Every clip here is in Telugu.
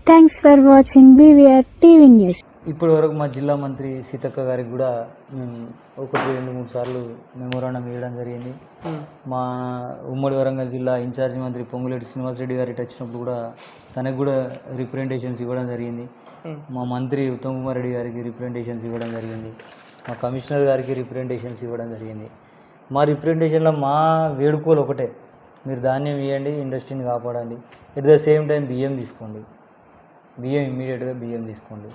Thanks for watching BVR TV news. ఇప్పటి వరకు మా జిల్లా మంత్రి సీతక్క గారికి కూడా మేము 1-2-3 సార్లు మెమోరాండం ఇవ్వడం జరిగింది. మా ఉమ్మడి వరంగల్ జిల్లా ఇన్ఛార్జి మంత్రి పొంగులేటి శ్రీనివాసరెడ్డి గారు ఇటు వచ్చినప్పుడు కూడా తనకు కూడా రిప్రజెంటేషన్స్ ఇవ్వడం జరిగింది. మా మంత్రి ఉత్తమ్ కుమార్ రెడ్డి గారికి రిప్రజెంటేషన్స్ ఇవ్వడం జరిగింది. మా కమిషనర్ గారికి రిప్రజెంటేషన్స్ ఇవ్వడం జరిగింది. మా రిప్రజెంటేషన్లో మా వేడుకోలు ఒకటే, మీరు ధాన్యం ఇవ్వండి, ఇండస్ట్రీని కాపాడండి, ఎట్ ద సేమ్ టైం బియ్యం తీసుకోండి, బియ్యం ఇమ్మీడియట్గా బియ్యం తీసుకోండి,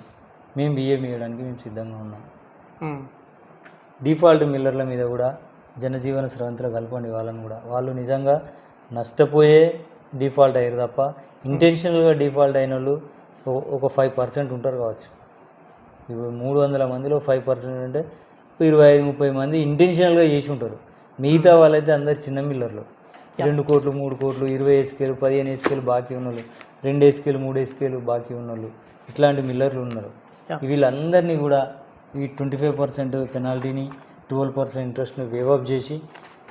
మేము బియ్యం ఇవ్వడానికి మేము సిద్ధంగా ఉన్నాం. డిఫాల్ట్ మిల్లర్ల మీద కూడా జనజీవన స్రవంతిలో కలపండి వాళ్ళని కూడా. వాళ్ళు నిజంగా నష్టపోయే డిఫాల్ట్ అయ్యారు తప్ప ఇంటెన్షనల్గా డిఫాల్ట్ అయిన వాళ్ళు ఒక 5% ఉంటారు కావచ్చు. ఇప్పుడు 300 మందిలో 5% అంటే 25-30 మంది ఇంటెన్షనల్గా చేసి ఉంటారు. మిగతా వాళ్ళైతే అందరు చిన్న మిల్లర్లు, 2 కోట్లు 3 కోట్లు 20 SKలు 15 SKలు బాకీ ఉన్నోళ్ళు, 2 SKలు 3 SKలు బాకీ ఉన్నోళ్ళు, ఇట్లాంటి మిల్లర్లు ఉన్నారు. వీళ్ళందరినీ కూడా ఈ 25% పెనాల్టీని 12% ఇంట్రెస్ట్ని వేవప్ చేసి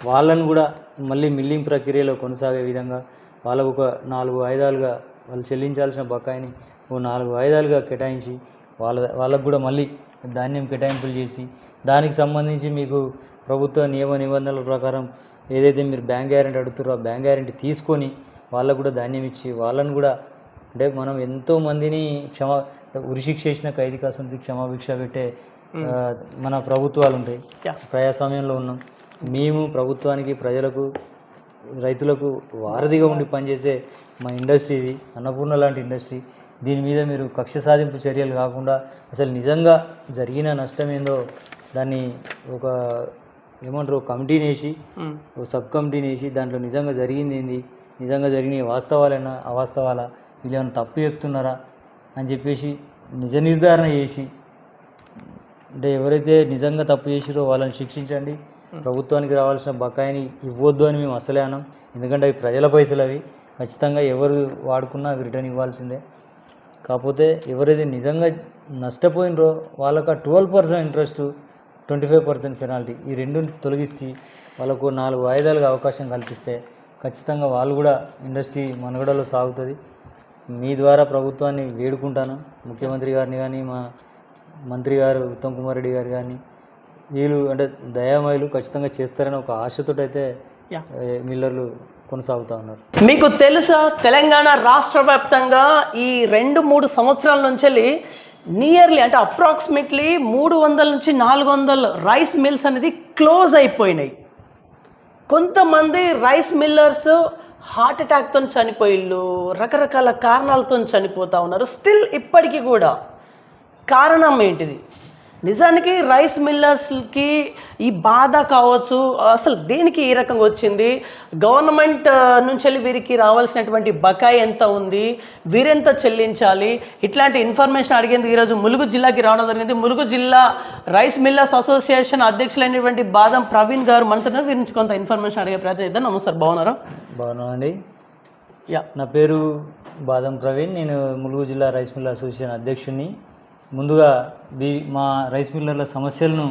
వాళ్ళని కూడా మళ్ళీ మిల్లింగ్ ప్రక్రియలో కొనసాగే విధంగా వాళ్ళకు ఒక 4 వాయిదాలుగా వాళ్ళు చెల్లించాల్సిన బకాయిని 4 వాయిదాలుగా కేటాయించి వాళ్ళకు కూడా మళ్ళీ ధాన్యం కేటాయింపులు చేసి దానికి సంబంధించి మీకు ప్రభుత్వ నియమ నిబంధనల ప్రకారం ఏదైతే మీరు బ్యాంక్ గ్యారెంటీ అడుగుతారో ఆ బ్యాంక్ గ్యారెంటీ తీసుకొని వాళ్ళకు కూడా ధాన్యం ఇచ్చి వాళ్ళని కూడా, అంటే మనం ఎంతోమందిని ఉరిశిక్ష చేసిన ఖైదీ కాసం క్షమాభిక్ష పెట్టే మన ప్రభుత్వాలు ఉంటాయి. ప్రజాస్వామ్యంలో ఉన్నాం మేము. ప్రభుత్వానికి, ప్రజలకు, రైతులకు వారధిగా ఉండి పనిచేసే మా ఇండస్ట్రీ ఇది, అన్నపూర్ణ లాంటి ఇండస్ట్రీ. దీని మీద మీరు కక్ష సాధింపు చర్యలు కాకుండా అసలు నిజంగా జరిగిన నష్టం ఏందో దాన్ని ఒక ఏమంటారు కమిటీని వేసి, ఒక సబ్ కమిటీని వేసి దాంట్లో నిజంగా జరిగింది ఏంది, నిజంగా జరిగిన వాస్తవాలైనా అవాస్తవాలా, వీళ్ళు ఏమైనా తప్పు చెప్తున్నారా అని చెప్పేసి నిజ నిర్ధారణ చేసి, అంటే ఎవరైతే నిజంగా తప్పు చేసిరో వాళ్ళని శిక్షించండి. ప్రభుత్వానికి రావాల్సిన బకాయిని ఇవ్వద్దు అని మేము అసలే అన్నాం. ఎందుకంటే అవి ప్రజల పైసలు, అవి ఖచ్చితంగా ఎవరు వాడుకున్నా అవి రిటర్న్ ఇవ్వాల్సిందే. కాకపోతే ఎవరైతే నిజంగా నష్టపోయినరో వాళ్ళకు 12% ఇంట్రెస్ట్, 25% పెనాల్టీ, ఈ రెండు తొలగిస్తే వాళ్ళకు 4 వాయిదాలుగా అవకాశం కల్పిస్తే ఖచ్చితంగా వాళ్ళు కూడా ఇండస్ట్రీ మనుగడలో సాగుతుంది. మీ ద్వారా ప్రభుత్వాన్ని వేడుకుంటాను, ముఖ్యమంత్రి గారిని కానీ, మా మంత్రి గారు ఉత్తమ్ కుమార్ రెడ్డి గారు కానీ, వీళ్ళు అంటే దయామయులు ఖచ్చితంగా చేస్తారని ఒక ఆశతో అయితే మిల్లర్లు కొనసాగుతూ ఉన్నారు. మీకు తెలుసా, తెలంగాణ రాష్ట్ర వ్యాప్తంగా ఈ 2-3 సంవత్సరాల నుంచి నియర్లీ అంటే అప్రాక్సిమేట్లీ 300 నుంచి 400 రైస్ మిల్స్ అనేది క్లోజ్ అయిపోయినాయి. కొంతమంది రైస్ మిల్లర్స్ హార్ట్ అటాక్తో చనిపోయిళ్ళు, రకరకాల కారణాలతో చనిపోతూ ఉన్నారు. స్టిల్ ఇప్పటికీ కూడా కారణం ఏంటిది? నిజానికి రైస్ మిల్లర్స్కి ఈ బాధ కావచ్చు, అసలు దేనికి ఈ రకంగా వచ్చింది, గవర్నమెంట్ నుంచి వెళ్ళి వీరికి రావాల్సినటువంటి బకాయి ఎంత ఉంది, వీరెంత చెల్లించాలి, ఇట్లాంటి ఇన్ఫర్మేషన్ అడిగేందుకు ఈరోజు ములుగు జిల్లాకి రావడం జరిగింది. ములుగు జిల్లా రైస్ మిల్లర్స్ అసోసియేషన్ అధ్యక్షులైనటువంటి బాదం ప్రవీణ్ గారు మనతో వీరి నుంచి కొంత ఇన్ఫర్మేషన్ అడిగే ప్రయత్నం చేద్దాం. నమస్కారం, బాగున్నారా? బాగున్నామండి. నా పేరు బాదం ప్రవీణ్, నేను ములుగు జిల్లా రైస్ మిల్లర్ అసోసియేషన్ అధ్యక్షుడిని. ముందుగా మా రైస్ మిల్లర్ల సమస్యలను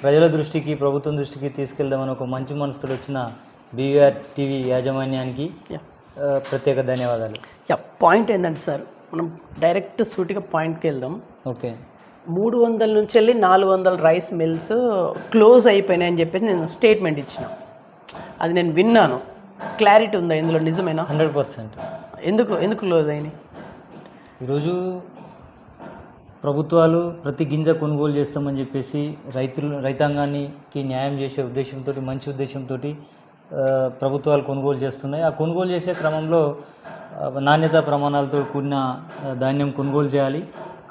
ప్రజల దృష్టికి, ప్రభుత్వం దృష్టికి తీసుకెళ్దామని ఒక మంచి మనసుతో వచ్చిన BVR టీవీ యాజమాన్యానికి ప్రత్యేక ధన్యవాదాలు. పాయింట్ ఏంటంటే సార్, మనం డైరెక్ట్ సూటిగా పాయింట్కి వెళ్దాం. ఓకే. 300 నుంచి వెళ్ళి 400 రైస్ మిల్స్ క్లోజ్ అయిపోయినాయి అని చెప్పేసి నేను స్టేట్మెంట్ ఇచ్చిన, అది నేను విన్నాను. క్లారిటీ ఉందా ఇందులో? నిజమేనా? 100%. ఎందుకు క్లోజ్ అయినాయి? ఈరోజు ప్రభుత్వాలు ప్రతి గింజ కొనుగోలు చేస్తామని చెప్పేసి రైతాంగానికి న్యాయం చేసే ఉద్దేశంతో, మంచి ఉద్దేశంతో ప్రభుత్వాలు కొనుగోలు చేస్తున్నాయి. ఆ కొనుగోలు చేసే క్రమంలో నాణ్యతా ప్రమాణాలతో కూడిన ధాన్యం కొనుగోలు చేయాలి.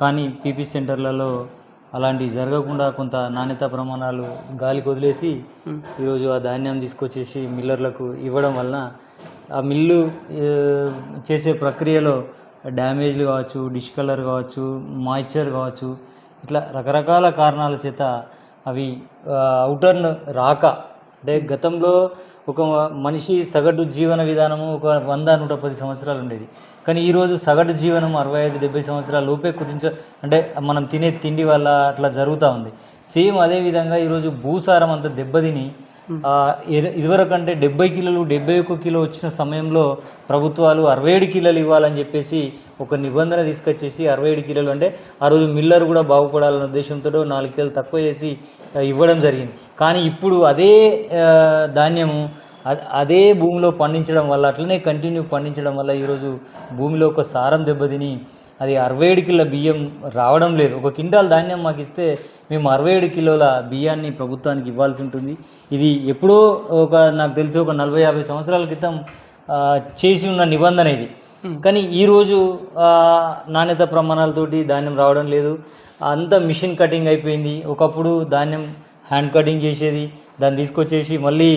కానీ PP సెంటర్లలో అలాంటివి జరగకుండా కొంత నాణ్యతా ప్రమాణాలు గాలికి వదిలేసి ఈరోజు ఆ ధాన్యం తీసుకొచ్చేసి మిల్లర్లకు ఇవ్వడం వలన ఆ మిల్లు చేసే ప్రక్రియలో డ్యామేజ్లు కావచ్చు, డిష్ కలర్ కావచ్చు, మాయిశ్చర్ కావచ్చు, ఇట్లా రకరకాల కారణాల చేత అవి అవుటర్న్ రాక, అంటే గతంలో ఒక మనిషి సగటు జీవన విధానము ఒక 100-110 సంవత్సరాలు ఉండేది. కానీ ఈరోజు సగటు జీవనం 65-70 సంవత్సరాల లోపే అంటే మనం తినే తిండి వల్ల అట్లా జరుగుతూ ఉంది. సేమ్ అదేవిధంగా ఈరోజు భూసారం అంతా దెబ్బతిని ఇదివరకు అంటే 70 కిలోలు 71 కిలో వచ్చిన సమయంలో ప్రభుత్వాలు 67 కిలోలు ఇవ్వాలని చెప్పేసి ఒక నిబంధన తీసుకొచ్చేసి 67 కిలోలు అంటే ఆ రోజు మిల్లర్ కూడా బాగుపడాలనే ఉద్దేశంతో 4 కిలోలు తక్కువ చేసి ఇవ్వడం జరిగింది. కానీ ఇప్పుడు అదే ధాన్యము అదే భూమిలో పండించడం వల్ల అట్లనే కంటిన్యూ పండించడం వల్ల ఈరోజు భూమిలో ఒక సారం దెబ్బతిని అది 67 కిలోల బియ్యం రావడం లేదు. 1 క్వింటాల్ ధాన్యం మాకు ఇస్తే మేము 67 కిలోల బియ్యాన్ని ప్రభుత్వానికి ఇవ్వాల్సి ఉంటుంది. ఇది ఎప్పుడో నాకు తెలిసి ఒక 40-50 సంవత్సరాల క్రితం చేసి ఉన్న నిబంధన ఇది. కానీ ఈరోజు నాణ్యత ప్రమాణాలతోటి ధాన్యం రావడం లేదు. అంతా మిషన్ కటింగ్ అయిపోయింది. ఒకప్పుడు ధాన్యం హ్యాండ్ కటింగ్ చేసేది, దాన్ని తీసుకొచ్చేసి మళ్ళీ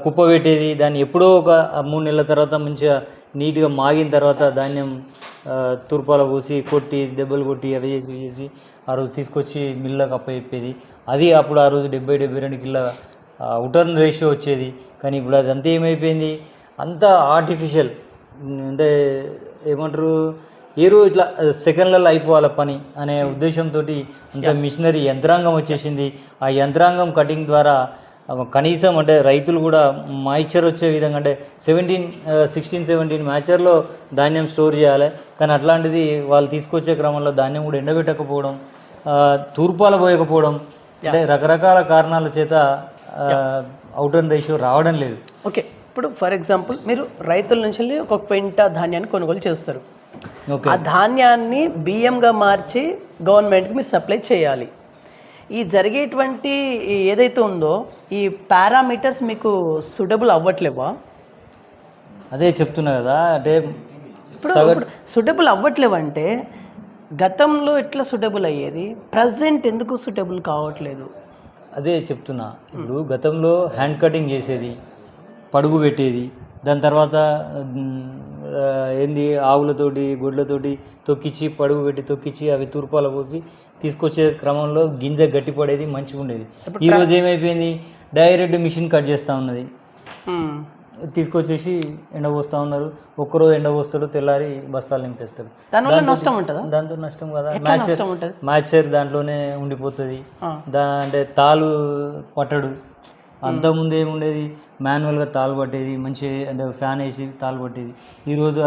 కుప్ప పెట్టేది, దాన్ని ఎప్పుడో ఒక 3 నెలల తర్వాత మంచిగా నీట్గా మాగిన తర్వాత ధాన్యం తూర్పాల పోసి కొట్టి దెబ్బలు కొట్టి అవి చేసి ఆ రోజు తీసుకొచ్చి మిల్లకు అప్పచెప్పేది. అది అప్పుడు ఆ రోజు 70-72 కిలో ఉటర్న్ రేషియో వచ్చేది. కానీ ఇప్పుడు అదంతా ఏమైపోయింది, అంతా ఆర్టిఫిషియల్, అంటే ఏమంటారు ఇట్లా సెకండ్లలో అయిపోవాలి పని అనే ఉద్దేశంతో అంత మిషనరీ యంత్రాంగం వచ్చేసింది. ఆ యంత్రాంగం కటింగ్ ద్వారా కనీసం అంటే రైతులు కూడా మాయిశ్చర్ వచ్చే విధంగా అంటే 16-17 మ్యాచర్లో ధాన్యం స్టోర్ చేయాలి. కానీ అట్లాంటిది వాళ్ళు తీసుకొచ్చే క్రమంలో ధాన్యం కూడా ఎండబెట్టకపోవడం, తూర్పాల పోయకపోవడం, అంటే రకరకాల కారణాల చేత అవుటర్ రేషియో రావడం లేదు. ఓకే, ఇప్పుడు ఫర్ ఎగ్జాంపుల్ మీరు రైతుల నుంచి ఒక క్వింటా ధాన్యాన్ని కొనుగోలు చేస్తారు. ఆ ధాన్యాన్ని బియ్యంగా మార్చి గవర్నమెంట్కి మీరు సప్లై చేయాలి. ఈ జరిగేటువంటి ఏదైతే ఉందో ఈ పారామీటర్స్ మీకు సూటబుల్ అవ్వట్లేవా? అదే చెప్తున్నా కదా, అంటే ఇప్పుడు సూటబుల్ అవ్వట్లేవంటే గతంలో ఎట్లా సూటబుల్ అయ్యేది, ప్రజెంట్ ఎందుకు సూటబుల్ కావట్లేదు? అదే చెప్తున్నా. ఇప్పుడు గతంలో హ్యాండ్ కటింగ్ చేసేది, పడుగు పెట్టేది, దాని తర్వాత ఆవులతోటి గొడ్లతోటి తొక్కిచ్చి పడుగు పెట్టి తొక్కిచ్చి అవి తూర్పాల పోసి తీసుకొచ్చే క్రమంలో గింజ గట్టిపడేది, మంచిగా ఉండేది. ఈరోజు ఏమైపోయింది, డైరెక్ట్ మిషన్ కట్ చేస్తూ ఉన్నది, తీసుకొచ్చేసి ఎండపోస్తూ ఉన్నారు. ఒక్కరోజు ఎండపోస్తాడు, తెల్లారి బస్తాలు నింపేస్తాడు. దాంతో నష్టం కదా, మ్యాచర్ దాంట్లోనే ఉండిపోతుంది. అంటే తాలు పట్టడు. అంతకుముందు ఏముండేది, మాన్యువల్గా తాళ్ళు పట్టేది, మంచి అంటే ఫ్యాన్ వేసి తాళ్ళు పట్టేది. ఈరోజు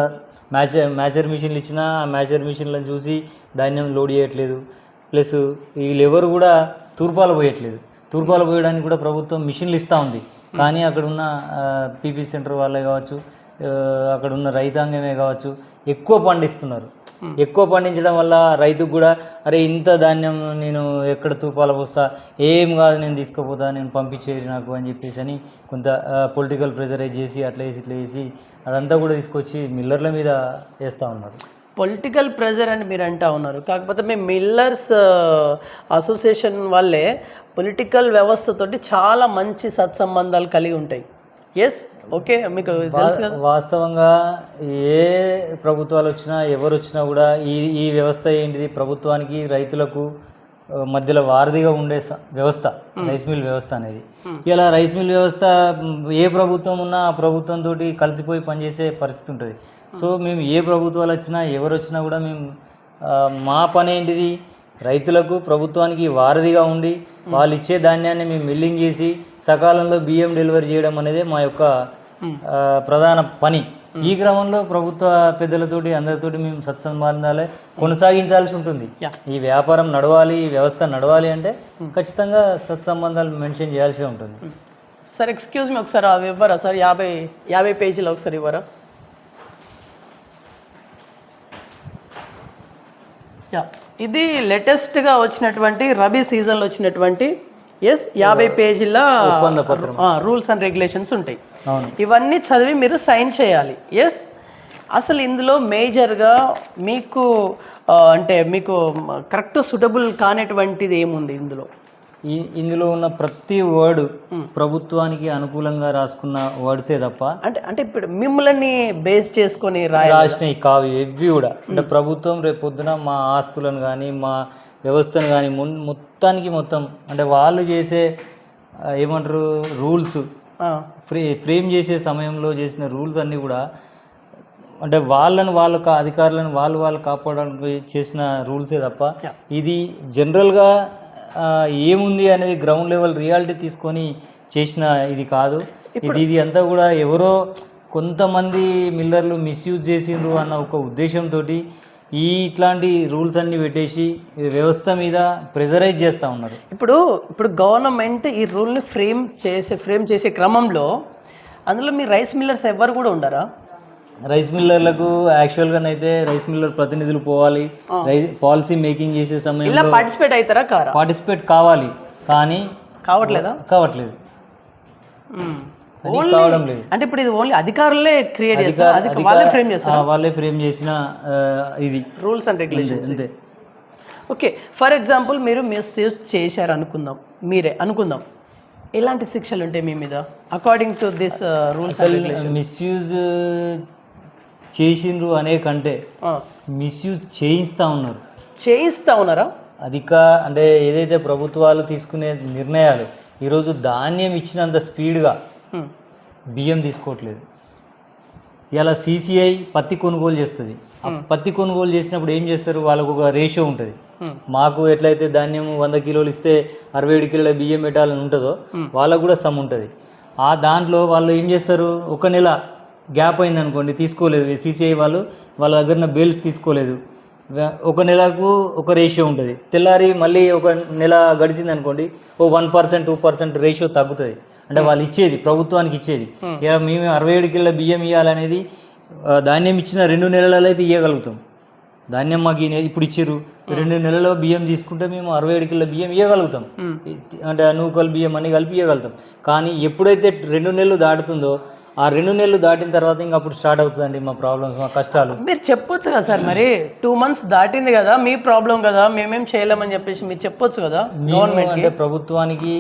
మ్యాచర్ మిషన్లు ఇచ్చినా ఆ మ్యాచర్ మిషన్లను చూసి ధాన్యం లోడ్ చేయట్లేదు. ప్లస్ వీళ్ళు ఎవరు కూడా తూర్పాలు పోయట్లేదు. తూర్పాలు పోయడానికి కూడా ప్రభుత్వం మిషన్లు ఇస్తూ ఉంది. కానీ అక్కడున్న పీపీ సెంటర్ వాళ్ళే కావచ్చు, అక్కడున్న రైతాంగమే కావచ్చు, ఎక్కువ పండిస్తున్నారు. ఎక్కువ పండించడం వల్ల రైతుకు కూడా అరే ఇంత ధాన్యం నేను ఎక్కడ తూపాల పోస్తా, ఏం కాదు నేను తీసుకుపోతా, నేను పంపించేది నాకు అని చెప్పేసి అని కొంత పొలిటికల్ ప్రెజరైజ్ చేసి అట్లా వేసి ఇట్లా వేసి అదంతా కూడా తీసుకొచ్చి మిల్లర్ల మీద వేస్తూ ఉన్నారు. పొలిటికల్ ప్రెజర్ అని మీరు అంటా ఉన్నారు. కాకపోతే మేము మిల్లర్స్ అసోసియేషన్ వాళ్ళే పొలిటికల్ వ్యవస్థతోటి చాలా మంచి సత్సంబంధాలు కలిగి ఉంటాయి. ఎస్, ఓకే, మీకు తెలుసు కదా. వాస్తవంగా ఏ ప్రభుత్వాలు వచ్చినా ఎవరు వచ్చినా కూడా ఈ వ్యవస్థ ఏంటిది, ప్రభుత్వానికి రైతులకు మధ్యలో వారధిగా ఉండే వ్యవస్థ రైస్ మిల్ వ్యవస్థ అనేది. ఇలా రైస్ మిల్ వ్యవస్థ ఏ ప్రభుత్వం ఉన్నా ఆ ప్రభుత్వంతో కలిసిపోయి పనిచేసే పరిస్థితి ఉంటుంది. సో మేము ఏ ప్రభుత్వాలు వచ్చినా ఎవరు వచ్చినా కూడా మేము మా పని ఏంటిది, రైతులకు ప్రభుత్వానికి వారధిగా ఉండి వాళ్ళు ఇచ్చే ధాన్యాన్ని మేము మిల్లింగ్ చేసి సకాలంలో బియ్యం డెలివరీ చేయడం అనేది మా యొక్క ప్రధాన పని. ఈ క్రమంలో ప్రభుత్వ పెద్దలతోటి అందరితోటి మేము సత్సంబంధాలే కొనసాగించాల్సి ఉంటుంది. ఈ వ్యాపారం నడవాలి, ఈ వ్యవస్థ నడవాలి అంటే ఖచ్చితంగా సత్సంబంధాలు మెన్షన్ చేయాల్సి ఉంటుంది. సార్ ఎక్స్క్యూజ్ మీ, ఒకసారి అవి ఇవ్వరా సార్, 50 పేజీలు ఒకసారి ఇవ్వరా? ఇది లేటెస్ట్గా వచ్చినటువంటి రబీ సీజన్లో వచ్చినటువంటి 50 పేజీల రూల్స్ అండ్ రెగ్యులేషన్స్ ఉంటాయి. ఇవన్నీ చదివి మీరు సైన్ చేయాలి. అసలు ఇందులో మేజర్గా మీకు అంటే మీకు కరెక్ట్ సూటబుల్ కానటువంటిది ఏముంది ఇందులో ఉన్న ప్రతి వర్డ్ ప్రభుత్వానికి అనుకూలంగా రాసుకున్న వర్డ్సే తప్ప అంటే ఇప్పుడు మిమ్మల్ని బేస్ చేసుకొని రాసినవి కావు ఇవి కూడా. అంటే ప్రభుత్వం రేపు పొద్దున మా ఆస్తులను కానీ మా వ్యవస్థను కానీ మొత్తం అంటే వాళ్ళు చేసే ఏమంటారు రూల్స్ ఫ్రేమ్ చేసే సమయంలో చేసిన రూల్స్ అన్నీ కూడా అంటే వాళ్ళ అధికారులను వాళ్ళు కాపాడడానికి చేసిన రూల్సే తప్ప ఇది జనరల్గా ఏముంది అనేది గ్రౌండ్ లెవెల్ రియాలిటీ తీసుకొని చేసిన ఇది కాదు. ఇది అంతా కూడా ఎవరో కొంతమంది మిల్లర్లు మిస్యూజ్ చేసిండ్రు అన్న ఒక ఉద్దేశంతో ఇట్లాంటి రూల్స్ అన్ని పెట్టేసి వ్యవస్థ మీద ప్రెజరైజ్ చేస్తూ ఉన్నారు. ఇప్పుడు గవర్నమెంట్ ఈ రూల్ని ఫ్రేమ్ చేసే క్రమంలో అందులో మీ రైస్ మిల్లర్స్ ఎవరు కూడా ఉండరా? రైస్ మిల్లర్లకు యాక్చువల్గానైతే రైస్ మిల్లర్ ప్రతినిధులు పోవాలి, పాలసీ మేకింగ్ చేసే సమయంలో పార్టిసిపేట్ అవుతారా? పార్టిసిపేట్ కావాలి, కానీ కావట్లేదు. కావడం లేదు. అంటే ఇప్పుడు ఇది ఓన్లీ అధికారులే క్రియేట్ చేస్తారు, వాళ్ళే ఫ్రేమ్ చేసిన ఇది రూల్స్ అండ్ రెగ్యులేషన్స్ అంతే. ఓకే, ఫర్ ఎగ్జాంపుల్ మీరు మిస్యూజ్ చేశారు అనుకుందాం, ఎలాంటి శిక్షలు ఉంటాయి మీ మీద according to this rules and regulations? Misuse చేసిండ్రు అనే కంటే మిస్యూజ్ చేయిస్తూ ఉన్నారా? అంటే ఏదైతే ప్రభుత్వాలు తీసుకునే నిర్ణయాలు ఈరోజు ధాన్యం ఇచ్చినంత స్పీడ్గా బియ్యం తీసుకోవట్లేదు. ఇలా CCI పత్తి కొనుగోలు చేస్తుంది. పత్తి కొనుగోలు చేసినప్పుడు ఏం చేస్తారు, వాళ్ళకు ఒక రేషియో ఉంటుంది. మాకు ఎట్లయితే ధాన్యం 100 కిలోలు ఇస్తే 67 కిలోల బియ్యం పెట్టాలని ఉంటుందో వాళ్ళకు కూడా సమ్ ఉంటుంది. ఆ దాంట్లో వాళ్ళు ఏం చేస్తారు, ఒక నెల గ్యాప్ అయింది అనుకోండి, తీసుకోలేదు CCI వాళ్ళ దగ్గర బేల్స్ తీసుకోలేదు, ఒక నెలకు ఒక రేషియో ఉంటుంది. తెల్లారి మళ్ళీ ఒక నెల గడిచింది అనుకోండి, ఓ 1%, 2% రేషియో తగ్గుతుంది. అంటే వాళ్ళు ఇచ్చేది ప్రభుత్వానికి ఇచ్చేది. మేము 67 కిలోల బియ్యం ఇవ్వాలనేది ధాన్యం ఇచ్చిన 2 నెలలలో అయితే ఇవ్వగలుగుతాం. ధాన్యం మాకు ఇప్పుడు ఇచ్చారు, 2 నెలల్లో బియ్యం తీసుకుంటే మేము 67 కిలోల బియ్యం ఇవ్వగలుగుతాం. అంటే నూకలు బియ్యం అన్ని కలిపి ఇవ్వగలుగుతాం. కానీ ఎప్పుడైతే 2 నెలలు దాటుతుందో ఆ 2 నెలలు దాటిన తర్వాత ఇంకా అప్పుడు స్టార్ట్ అవుతుందండి మా ప్రాబ్లమ్స్, మా కష్టాలు. మీరు చెప్పొచ్చు కదా సార్, మరి 2 months దాటింది కదా, మీ ప్రాబ్లం కదా, మేమేం చేయలేమని చెప్పేసి మీరు చెప్పొచ్చు కదా గవర్నమెంట్. అంటే ప్రభుత్వానికి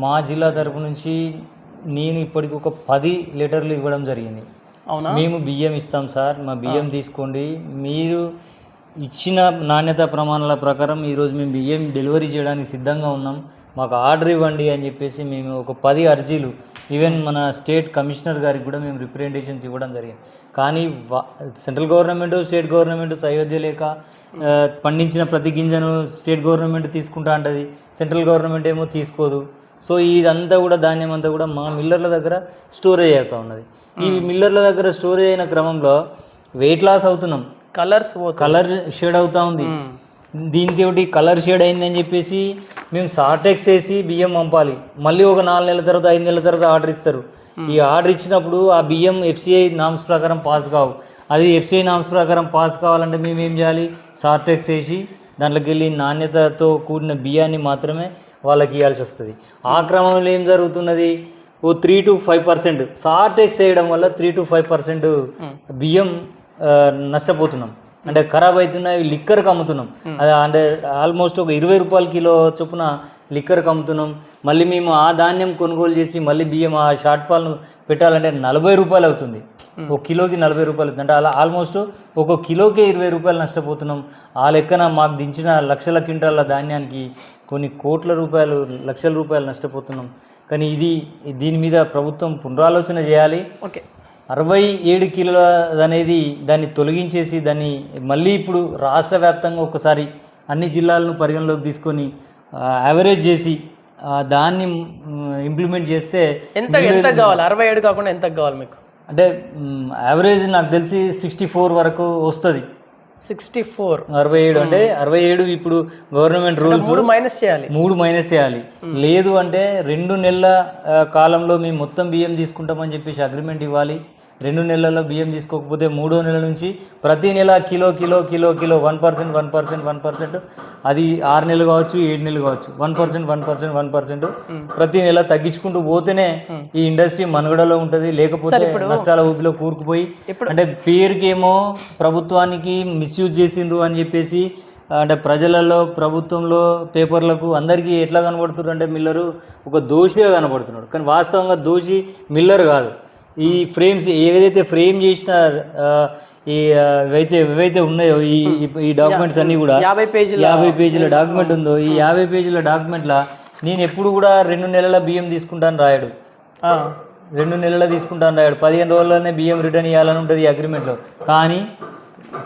మా జిల్లా తరపు నుంచి నేను ఇప్పటికి ఒక 10 లెటర్లు ఇవ్వడం జరిగింది. అవునా? మేము బియ్యం ఇస్తాం సార్, మా బియ్యం తీసుకోండి, మీరు ఇచ్చిన నాణ్యత ప్రమాణాల ప్రకారం ఈరోజు మేము బియ్యం డెలివరీ చేయడానికి సిద్ధంగా ఉన్నాం, మాకు ఆర్డర్ ఇవ్వండి అని చెప్పేసి మేము ఒక 10 అర్జీలు ఈవెన్ మన స్టేట్ కమిషనర్ గారికి కూడా మేము రిప్రజెంటేషన్స్ ఇవ్వడం జరిగింది. కానీ సెంట్రల్ గవర్నమెంట్ స్టేట్ గవర్నమెంట్ సయోధ్య లేక పండించిన ప్రతి గింజను స్టేట్ గవర్నమెంట్ తీసుకుంటా అంటది, సెంట్రల్ గవర్నమెంట్ ఏమో తీసుకోదు. సో ఇదంతా కూడా ధాన్యం అంతా కూడా మా మిల్లర్ల దగ్గర స్టోరేజ్ అవుతూ ఉన్నది. ఈ మిల్లర్ల దగ్గర స్టోరేజ్ అయిన క్రమంలో వెయిట్ లాస్ అవుతున్నాం, కలర్ షేడ్ అవుతూ ఉంది. దీనికి కలర్ షేడ్ అయిందని చెప్పేసి మేము సార్టెక్స్ వేసి బియ్యం పంపాలి, మళ్ళీ ఒక 4 నెలల తర్వాత 5 నెలల తర్వాత ఆర్డర్ ఇస్తారు. ఈ ఆర్డర్ ఇచ్చినప్పుడు ఆ బియ్యం FCI నామ్స్ ప్రకారం పాస్ కావు. అది FCI నామ్స్ ప్రకారం పాస్ కావాలంటే మేము ఏం చేయాలి, సార్టెక్స్ వేసి దాంట్లోకి వెళ్ళి నాణ్యతతో కూడిన బియ్యాన్ని మాత్రమే వాళ్ళకి ఇవ్వాల్సి వస్తుంది. ఆ క్రమంలో ఏం జరుగుతున్నది, ఓ 3 to 5% సార్టెక్స్ వేయడం వల్ల 3 to 5% బియ్యం నష్టపోతున్నాం. అంటే ఖరాబ్ అవుతున్నాయి, లిక్కర్కి అమ్ముతున్నాం. అంటే ఆల్మోస్ట్ ఒక 20 రూపాయల కిలో చొప్పున లిక్కర్కి అమ్ముతున్నాం. మళ్ళీ మేము ఆ ధాన్యం కొనుగోలు చేసి మళ్ళీ బియ్యం ఆ షార్ట్ ఫాల్ను పెట్టాలంటే 40 రూపాయలు అవుతుంది, ఒక కిలోకి 40 రూపాయలు అవుతుంది. అంటే అలా ఆల్మోస్ట్ ఒక కిలోకే 20 రూపాయలు నష్టపోతున్నాం. ఆ లెక్కన మాకు దించిన లక్షల క్వింటాల ధాన్యానికి కొన్ని కోట్ల రూపాయలు, లక్షల రూపాయలు నష్టపోతున్నాం. కానీ దీని మీద ప్రభుత్వం పునరాలోచన చేయాలి. ఓకే, 67 కిలోల అనేది దాన్ని తొలగించేసి దాన్ని మళ్ళీ ఇప్పుడు రాష్ట్ర వ్యాప్తంగా ఒకసారి అన్ని జిల్లాలను పరిగణలోకి తీసుకొని యావరేజ్ చేసి దాన్ని ఇంప్లిమెంట్ చేస్తే ఎంత కావాలి? 67 కాకుండా ఎంత కావాలి మీకు? అంటే యావరేజ్ నాకు తెలిసి 64 వరకు వస్తుంది. 64 67 అంటే 67 ఇప్పుడు గవర్నమెంట్ రూల్స్ 3 మైనస్ చేయాలి. లేదు అంటే 2 నెలల కాలంలో మేము మొత్తం బియ్యం తీసుకుంటామని చెప్పేసి అగ్రిమెంట్ ఇవ్వాలి. 2 నెలల్లో బియ్యం తీసుకోకపోతే 3వ నెల నుంచి ప్రతి నెల కిలో 1%, అది 6 నెలలు కావచ్చు, 7 నెలలు కావచ్చు, 1% ప్రతి నెల తగ్గించుకుంటూ పోతేనే ఈ ఇండస్ట్రీ మనుగడలో ఉంటుంది. లేకపోతే నష్టాల ఊపిలో కూరుకుపోయి, అంటే పేరుకి ఏమో ప్రభుత్వానికి మిస్యూజ్ చేసిండ్రు అని చెప్పేసి అంటే ప్రజలలో, ప్రభుత్వంలో, పేపర్లకు అందరికీ ఎట్లా కనబడుతున్నారు అంటే మిల్లరు ఒక దోషిగా కనబడుతున్నాడు. కానీ వాస్తవంగా దోషి మిల్లర్ కాదు. ఈ ఫ్రేమ్స్ ఏదైతే ఫ్రేమ్ చేసిన ఏవైతే ఉన్నాయో ఈ డాక్యుమెంట్స్ అన్నీ కూడా 50 పేజీల డాక్యుమెంట్ ఉందో, ఈ 50 పేజీల డాక్యుమెంట్లో నేను ఎప్పుడు కూడా 2 నెలల బియ్యం తీసుకుంటాను రాయడు, 2 నెలల తీసుకుంటాను రాయడు, 15 రోజుల్లోనే బియ్యం రిటర్న్ ఇవ్వాలని ఉంటుంది ఈ అగ్రిమెంట్లో. కానీ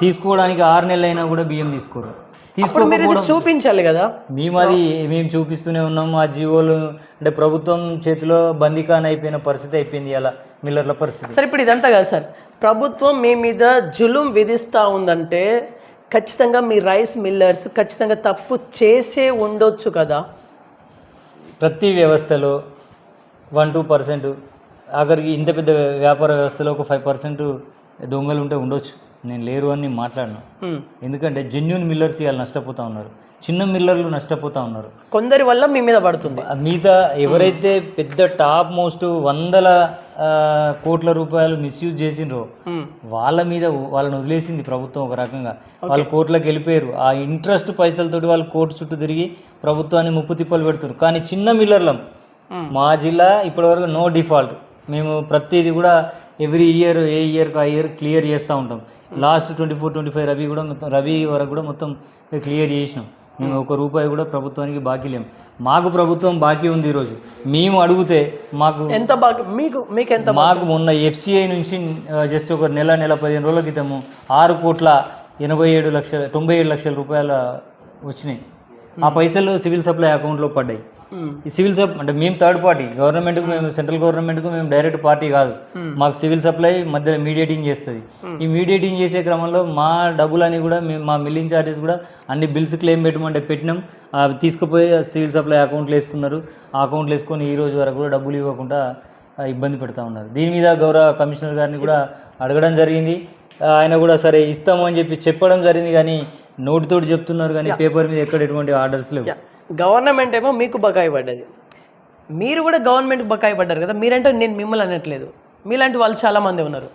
తీసుకోవడానికి 6 నెలలు అయినా కూడా బియ్యం తీసుకోరు. తీసుకోకపోవడం చూపించాలి కదా. మేము చూపిస్తూనే ఉన్నాం. ఆ జీవోలు అంటే ప్రభుత్వం చేతిలో బందీకాన్ అయిపోయిన పరిస్థితి అయిపోయింది అలా మిల్లర్ల పరిస్థితి. సార్ ఇప్పుడు ఇదంతా కాదు సార్, ప్రభుత్వం మీ మీద జులుం విధిస్తూ ఉందంటే ఖచ్చితంగా మీ రైస్ మిల్లర్స్ ఖచ్చితంగా తప్పు చేసే ఉండొచ్చు కదా. ప్రతి వ్యవస్థలో 1-2% ఆఖరికి ఇంత పెద్ద వ్యాపార వ్యవస్థలో ఒక 5% దొంగలు ఉంటే ఉండొచ్చు. నేను లేరు అని మాట్లాడను. ఎందుకంటే జెన్యూన్ మిల్లర్స్ ఇవాళ నష్టపోతూ ఉన్నారు, చిన్న మిల్లర్లు నష్టపోతూ ఉన్నారు. కొందరి వల్ల మీ మీద పడుతుంది. మిగతా ఎవరైతే పెద్ద టాప్ మోస్ట్ 100 కోట్ల రూపాయలు మిస్యూజ్ చేసిండ్రో వాళ్ళ మీద వాళ్ళని వదిలేసింది ప్రభుత్వం. ఒక రకంగా వాళ్ళు కోర్టులకు వెళ్ళిపోయారు. ఆ ఇంట్రెస్ట్ పైసలతోటి వాళ్ళు కోర్టు చుట్టూ తిరిగి ప్రభుత్వాన్ని ముప్పు తిప్పలు పెడుతున్నారు. కానీ చిన్న మిల్లర్లం మా జిల్లా ఇప్పటివరకు నో డిఫాల్ట్. మేము ప్రతిదీ కూడా ఎవ్రీ ఇయర్ ఏ ఇయర్కి ఆ ఇయర్ క్లియర్ చేస్తూ ఉంటాం. లాస్ట్ 24-25 రబీ వరకు కూడా మొత్తం క్లియర్ చేసినాం. మేము ₹1 కూడా ప్రభుత్వానికి బాకీ లేము. మాకు ప్రభుత్వం బాకీ ఉంది. ఈరోజు మేము అడిగితే మాకు ఎంత బాకీ మీకు ఎంత? మాకు మొన్న FCI నుంచి జస్ట్ ఒక నెల 15 రోజుల క్రితము 6,97 లక్షల రూపాయల వచ్చినాయి. ఆ పైసలు సివిల్ సప్లై అకౌంట్లో పడ్డాయి. ఈ సివిల్ అంటే మేము థర్డ్ పార్టీ, గవర్నమెంట్కు మేము సెంట్రల్ గవర్నమెంట్కు మేము డైరెక్ట్ పార్టీ కాదు. మాకు సివిల్ సప్లై మధ్య మీడియేటింగ్ చేస్తుంది. ఈ మీడియేటింగ్ చేసే క్రమంలో మా డబ్బులని కూడా మేము మా మిల్లింగ్ ఛార్జెస్ కూడా అన్ని బిల్స్ క్లెయిమ్ పెట్టమంటే పెట్టినాం. తీసుకుపోయి సివిల్ సప్లై అకౌంట్లో వేసుకున్నారు. ఆ అకౌంట్లో వేసుకొని ఈ రోజు వరకు కూడా డబ్బులు ఇవ్వకుండా ఇబ్బంది పెడతా ఉన్నారు. దీని మీద గౌరవ కమిషనర్ గారిని కూడా అడగడం జరిగింది. ఆయన కూడా సరే ఇస్తాము అని చెప్పడం జరిగింది. కానీ నోటితోటి చెప్తున్నారు కానీ పేపర్ మీద ఎక్కడ ఎటువంటి ఆర్డర్స్ లేవు. గవర్నమెంట్ ఏమో మీకు బకాయి పడ్డది, మీరు కూడా గవర్నమెంట్ బకాయి పడ్డారు కదా. మీరంటే నేను మిమ్మల్ని అనట్లేదు, మీలాంటి వాళ్ళు చాలా మంది ఉన్నారు.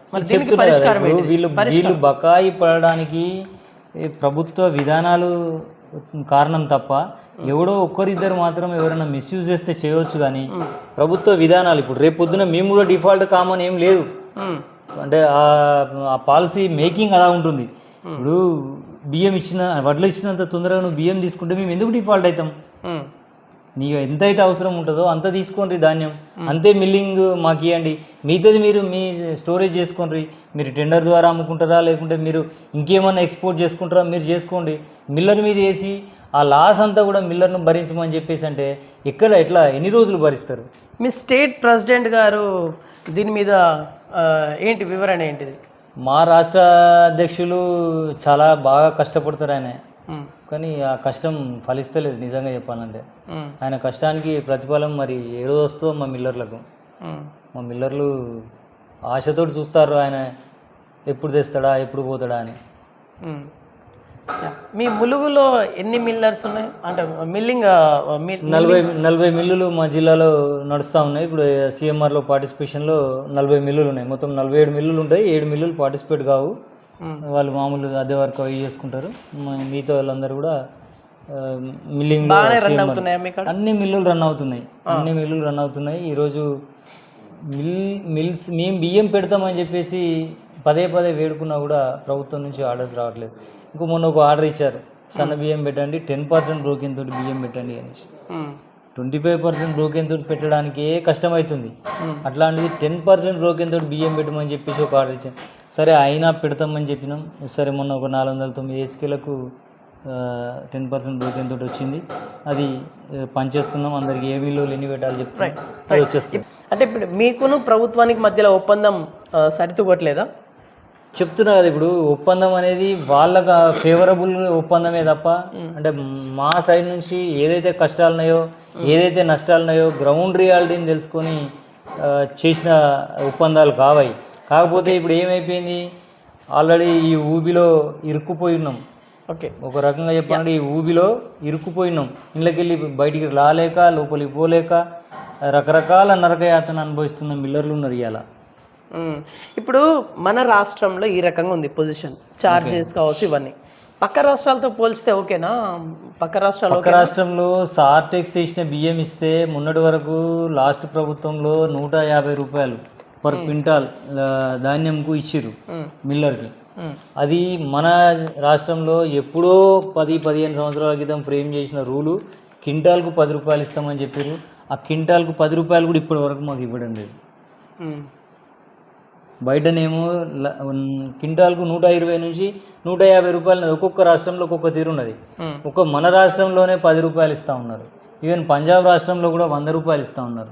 వీళ్ళు బకాయి పడడానికి ప్రభుత్వ విధానాలు కారణం తప్ప ఎవడో ఒక్కరిద్దరు మాత్రం ఎవరైనా మిస్యూజ్ చేస్తే చేయవచ్చు. కానీ ప్రభుత్వ విధానాలు ఇప్పుడు రేపు పొద్దున మేము కూడా డిఫాల్ట్ కామని ఏం లేదు. అంటే ఆ పాలసీ మేకింగ్ అలా ఉంటుంది. ఇప్పుడు బియ్యం వడ్లు ఇచ్చినంత తొందరగా నువ్వు బియ్యం తీసుకుంటే మేము ఎందుకు డిఫాల్ట్ అవుతాం? నీకు ఎంతైతే అవసరం ఉంటుందో అంత తీసుకోండి ధాన్యం, అంతే మిల్లింగ్ మాకు ఇవ్వండి. మిగతాది మీరు మీ స్టోరేజ్ చేసుకోండి. మీరు టెండర్ ద్వారా అమ్ముకుంటారా లేకుంటే మీరు ఇంకేమన్నా ఎక్స్పోర్ట్ చేసుకుంటారా మీరు చేసుకోండి. మిల్లర్ మీద వేసి ఆ లాస్ అంతా కూడా మిల్లర్ను భరించమని చెప్పేసి అంటే ఎట్లా ఎన్ని రోజులు భరిస్తారు? మీ స్టేట్ ప్రెసిడెంట్ గారు దీని మీద ఏంటి వివరణ ఏంటిది? మా రాష్ట్ర అధ్యక్షులు చాలా బాగా కష్టపడతారు ఆయన, కానీ ఆ కష్టం ఫలిస్తలేదు. నిజంగా చెప్పాలంటే ఆయన కష్టానికి ప్రతిఫలం మరి ఏ రోజు వస్తుందో మా మిల్లర్లకు. మా మిల్లర్లు ఆశతోటి చూస్తారు ఆయన ఎప్పుడు తెస్తాడా ఎప్పుడు పోతాడా అని. మీ ములుగులో ఎన్ని మిల్లర్స్ ఉన్నాయి? అంటే మిల్లింగ్ 40 మిల్లులు మా జిల్లాలో నడుస్తూ ఉన్నాయి. ఇప్పుడు CMRలో పార్టిసిపేషన్లో 40 మిల్లులు ఉన్నాయి. మొత్తం 47 మిల్లులు ఉంటాయి. 7 మిల్లులు పార్టిసిపేట్ కావు, వాళ్ళు మామూలు అదే వర్క్ అవి చేసుకుంటారు. మిగతా వాళ్ళందరూ కూడా మిల్లింగ్ అన్ని మిల్లులు రన్ అవుతున్నాయి. ఈరోజు మిల్స్ మేము బియ్యం పెడతామని చెప్పేసి పదే వేడుకున్నా కూడా ప్రభుత్వం నుంచి ఆర్డర్స్ రావట్లేదు. ఇంకో మొన్న ఒక ఆర్డర్ ఇచ్చారు, సన్న బియ్యం పెట్టండి, 10% బ్రోకెన్ తోటి బియ్యం పెట్టండి అనేసి. 25% బ్రోకెన్ తోటి పెట్టడానికే కష్టమవుతుంది. అట్లాంటిది 10% బ్రోకెన్ తోటి బియ్యం పెట్టమని చెప్పేసి ఒక ఆర్డర్ ఇచ్చాను. సరే అయినా పెడతామని చెప్పినాం. సరే మొన్న ఒక 409 SKలకు 10% బ్రోకెన్ తోటి వచ్చింది. అది పనిచేస్తున్నాం. అందరికి ఏ బిల్లులు ఎన్ని పెట్టాలి చెప్తున్నాం, అది వచ్చేస్తుంది. అంటే ఇప్పుడు మీకును ప్రభుత్వానికి మధ్యలో ఒప్పందం సరితూగట్లేదా? చెప్తున్నా కదా, ఇప్పుడు ఒప్పందం అనేది వాళ్ళకి ఫేవరబుల్ ఒప్పందమే తప్ప అంటే మా సైడ్ నుంచి ఏదైతే కష్టాలు ఉన్నాయో ఏదైతే నష్టాలు ఉన్నాయో గ్రౌండ్ రియాలిటీని తెలుసుకొని చేసిన ఒప్పందాలు కావాయి. కాకపోతే ఇప్పుడు ఏమైపోయింది, ఆల్రెడీ ఈ ఊబిలో ఇరుక్కుపోయి ఉన్నాం. ఓకే, ఒక రకంగా చెప్పాలంటే ఈ ఊబిలో ఇరుక్కుపోయినాం. ఇళ్ళకెళ్ళి బయటికి రాలేక లోపలికి పోలేక రకరకాల నరకయాతన అనుభవిస్తున్న మిల్లర్లు ఉన్నారు ఇవాళ. ఇప్పుడు మన రాష్ట్రంలో ఈ రకంగా ఉంది పొజిషన్, చార్జెస్ కావచ్చు ఇవన్నీ. పక్క రాష్ట్రాలతో పోల్చితే ఓకేనా? పక్క రాష్ట్రంలో సార్టెక్స్ వేసిన బియ్యం ఇస్తే మొన్నటి వరకు లాస్ట్ ప్రభుత్వంలో 150 రూపాయలు పర్ క్వింటాల్ ధాన్యంకు ఇచ్చిర్రు మిల్లర్కి. అది మన రాష్ట్రంలో ఎప్పుడో 10-15 సంవత్సరాల క్రితం ఫ్రేమ్ చేసిన రూలు క్వింటాల్కు 10 రూపాయలు ఇస్తామని చెప్పారు. ఆ క్వింటాల్కు 10 రూపాయలు కూడా ఇప్పటి వరకు మాకు ఇవ్వడం లేదు. బయటనేమో క్వింటాల్కు 120 నుంచి 150 రూపాయలు. ఒక్కొక్క రాష్ట్రంలో ఒక్కొక్క తీరు ఉన్నది. మన రాష్ట్రంలోనే 10 రూపాయలు ఇస్తూ ఉన్నారు. ఈవెన్ పంజాబ్ రాష్ట్రంలో కూడా 100 రూపాయలు ఇస్తూ ఉన్నారు.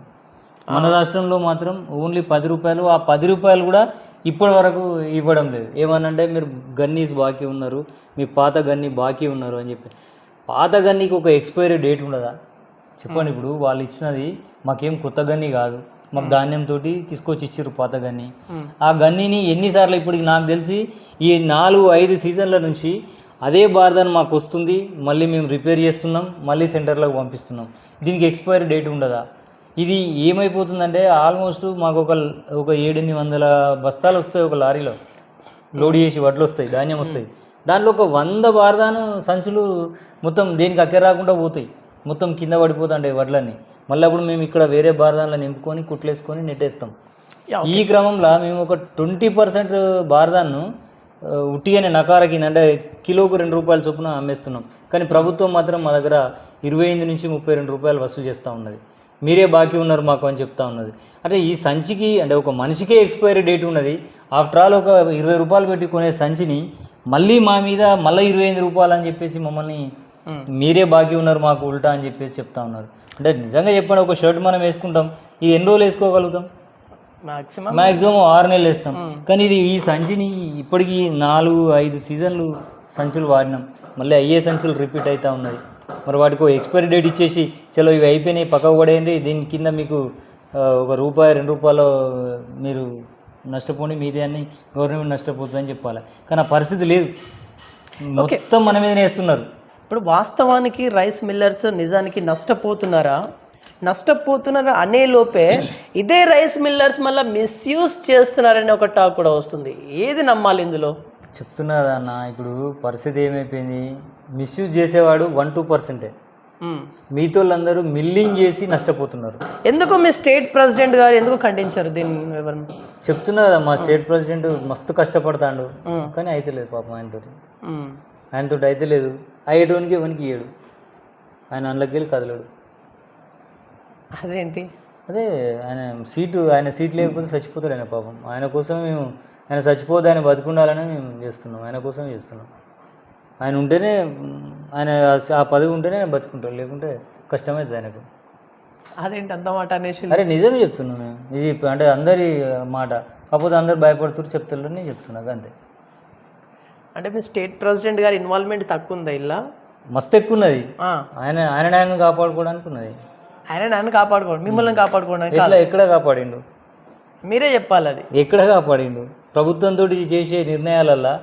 మన రాష్ట్రంలో మాత్రం ఓన్లీ 10 రూపాయలు. ఆ 10 రూపాయలు కూడా ఇప్పటి వరకు ఇవ్వడం లేదు. ఏమనంటే మీరు గన్నీస్ బాకీ ఉన్నారు, మీ పాత గన్నీ బాకీ ఉన్నారు అని చెప్పి. పాత గన్నీకి ఒక ఎక్స్పైరీ డేట్ ఉండదా చెప్పండి? ఇప్పుడు వాళ్ళు ఇచ్చినది మాకేం కొత్త గన్నీ కాదు, మాకు ధాన్యంతో తీసుకొచ్చి ఇచ్చారు పాత గన్నీ. ఆ గన్నీని ఎన్నిసార్లు ఇప్పటికి నాకు తెలిసి ఈ 4-5 సీజన్ల నుంచి అదే బార్దాన్ మాకు వస్తుంది, మళ్ళీ మేము రిపేర్ చేస్తున్నాం, మళ్ళీ సెంటర్లకు పంపిస్తున్నాం. దీనికి ఎక్స్పైరీ డేట్ ఉండదా? ఇది ఏమైపోతుందంటే ఆల్మోస్ట్ మాకు ఒక 700-800 బస్తాలు వస్తాయి ఒక లారీలో లోడ్ చేసి, వడ్లు వస్తాయి, ధాన్యం వస్తాయి. దాంట్లో ఒక 100 బార్దాను సంచులు మొత్తం దేనికి అక్కర రాకుండా పోతాయి, మొత్తం కింద పడిపోతుంటాయి వడ్లన్నీ. మళ్ళీ అప్పుడు మేము ఇక్కడ వేరే బార్దాన్లో నింపుకొని కుట్లేసుకొని నెట్టేస్తాం. ఈ క్రమంలో మేము ఒక 20% బార్దాన్ను ఉట్టిగానే నకార కింద అంటే కిలోకు 2 రూపాయల చొప్పున అమ్మేస్తున్నాం. కానీ ప్రభుత్వం మాత్రం మా దగ్గర 28 నుంచి 32 రూపాయలు వసూలు చేస్తూ ఉన్నది. మీరే బాకీ ఉన్నారు మాకు అని చెప్తా ఉన్నది. అంటే ఈ సంచికి అంటే ఒక మనిషికే ఎక్స్పైరీ డేట్ ఉన్నది. ఆఫ్టర్ ఆల్ ఒక 20 రూపాయలు పెట్టి కొనే సంచిని మళ్ళీ మా మీద మళ్ళీ 28 రూపాయలు అని చెప్పేసి మమ్మల్ని మీరే బాకీ ఉన్నారు మాకు ఉల్టా అని చెప్పేసి చెప్తా ఉన్నారు. అంటే నిజంగా చెప్పండి, ఒక షర్ట్ మనం వేసుకుంటాం, ఇది ఎన్ని రోజులు వేసుకోగలుగుతాం? మ్యాక్సిమం 6 నెలలు వేస్తాం. కానీ ఇది ఈ సంచిని ఇప్పటికీ 4-5 సీజన్లు సంచులు వాడినాం, మళ్ళీ అయ్యే సంచులు రిపీట్ అవుతూ ఉన్నది. మరి వాటికి ఎక్స్పైరీ డేట్ ఇచ్చేసి చలో ఇవి అయిపోయినాయి పక్కకు పడేయండి, దీని కింద మీకు ₹1-2 మీరు నష్టపోండి, మీదే అని గవర్నమెంట్ నష్టపోతుందని చెప్పాలి. కానీ ఆ పరిస్థితి లేదు, మొత్తం మన మీదనే వేస్తున్నారు. ఇప్పుడు వాస్తవానికి రైస్ మిల్లర్స్ నిజానికి నష్టపోతున్నారా అనే లోపే ఇదే రైస్ మిల్లర్స్ మళ్ళీ మిస్యూజ్ చేస్తున్నారనే ఒక టాక్ కూడా వస్తుంది. ఏది నమ్మాలి ఇందులో? చెప్తున్నదా అన్న, ఇప్పుడు పరిస్థితి ఏమైపోయింది, మిస్యూజ్ చేసేవాడు 1-2%. మిగతా వాళ్ళందరూ మిల్లింగ్ చేసి నష్టపోతున్నారు. ఎందుకు మీ స్టేట్ ప్రెసిడెంట్ గారు ఎందుకు ఖండించారు దీన్ని? ఎవరు చెప్తున్నా కదా, మా స్టేట్ ప్రెసిడెంట్ మస్తు కష్టపడతాడు, కానీ అయితే లేదు పాపం ఆయనతోటి అయితే లేదు. అయ్యేటోనికి ఎవరికి ఇయ్యడు, ఆయన అందులోకి కదలడు. అదేంటి? అదే ఆయన సీట్ లేకపోతే చచ్చిపోతాడు ఆయన పాపం. ఆయన కోసం మేము ఆయన చచ్చిపోతే ఆయన బతుకుండాలని మేము చేస్తున్నాం, ఆయన కోసం చేస్తున్నాం. ఆయన ఉంటేనే ఆయన ఆ పదవి ఉంటేనే బతుకుంటాడు, లేకుంటే కష్టమవుతుంది ఆయనకు. అదేంటి అంత మాట అనేసి? అరే నిజమే చెప్తున్నాను నేను, ఇది అంటే అందరి మాట, కాకపోతే అందరు భయపడుతూ చెప్తారు, నేను చెప్తున్నాను అంతే. అంటే మీ స్టేట్ ప్రెసిడెంట్ గారి ఇన్వాల్వ్మెంట్ తక్కువ ఉందా? ఇలా మస్తు ఎక్కువ ఉన్నది. ఆయన కాపాడుకోవడానికి ఉన్నది. ఆయన కాపాడుకోండి, మిమ్మల్ని కాపాడుకోవడానికి ఎక్కడ కాపాడిండు? మీరే చెప్పాలి. అది ఎక్కడ కాపాడిండు? ప్రభుత్వంతో చేసే నిర్ణయాలల్లా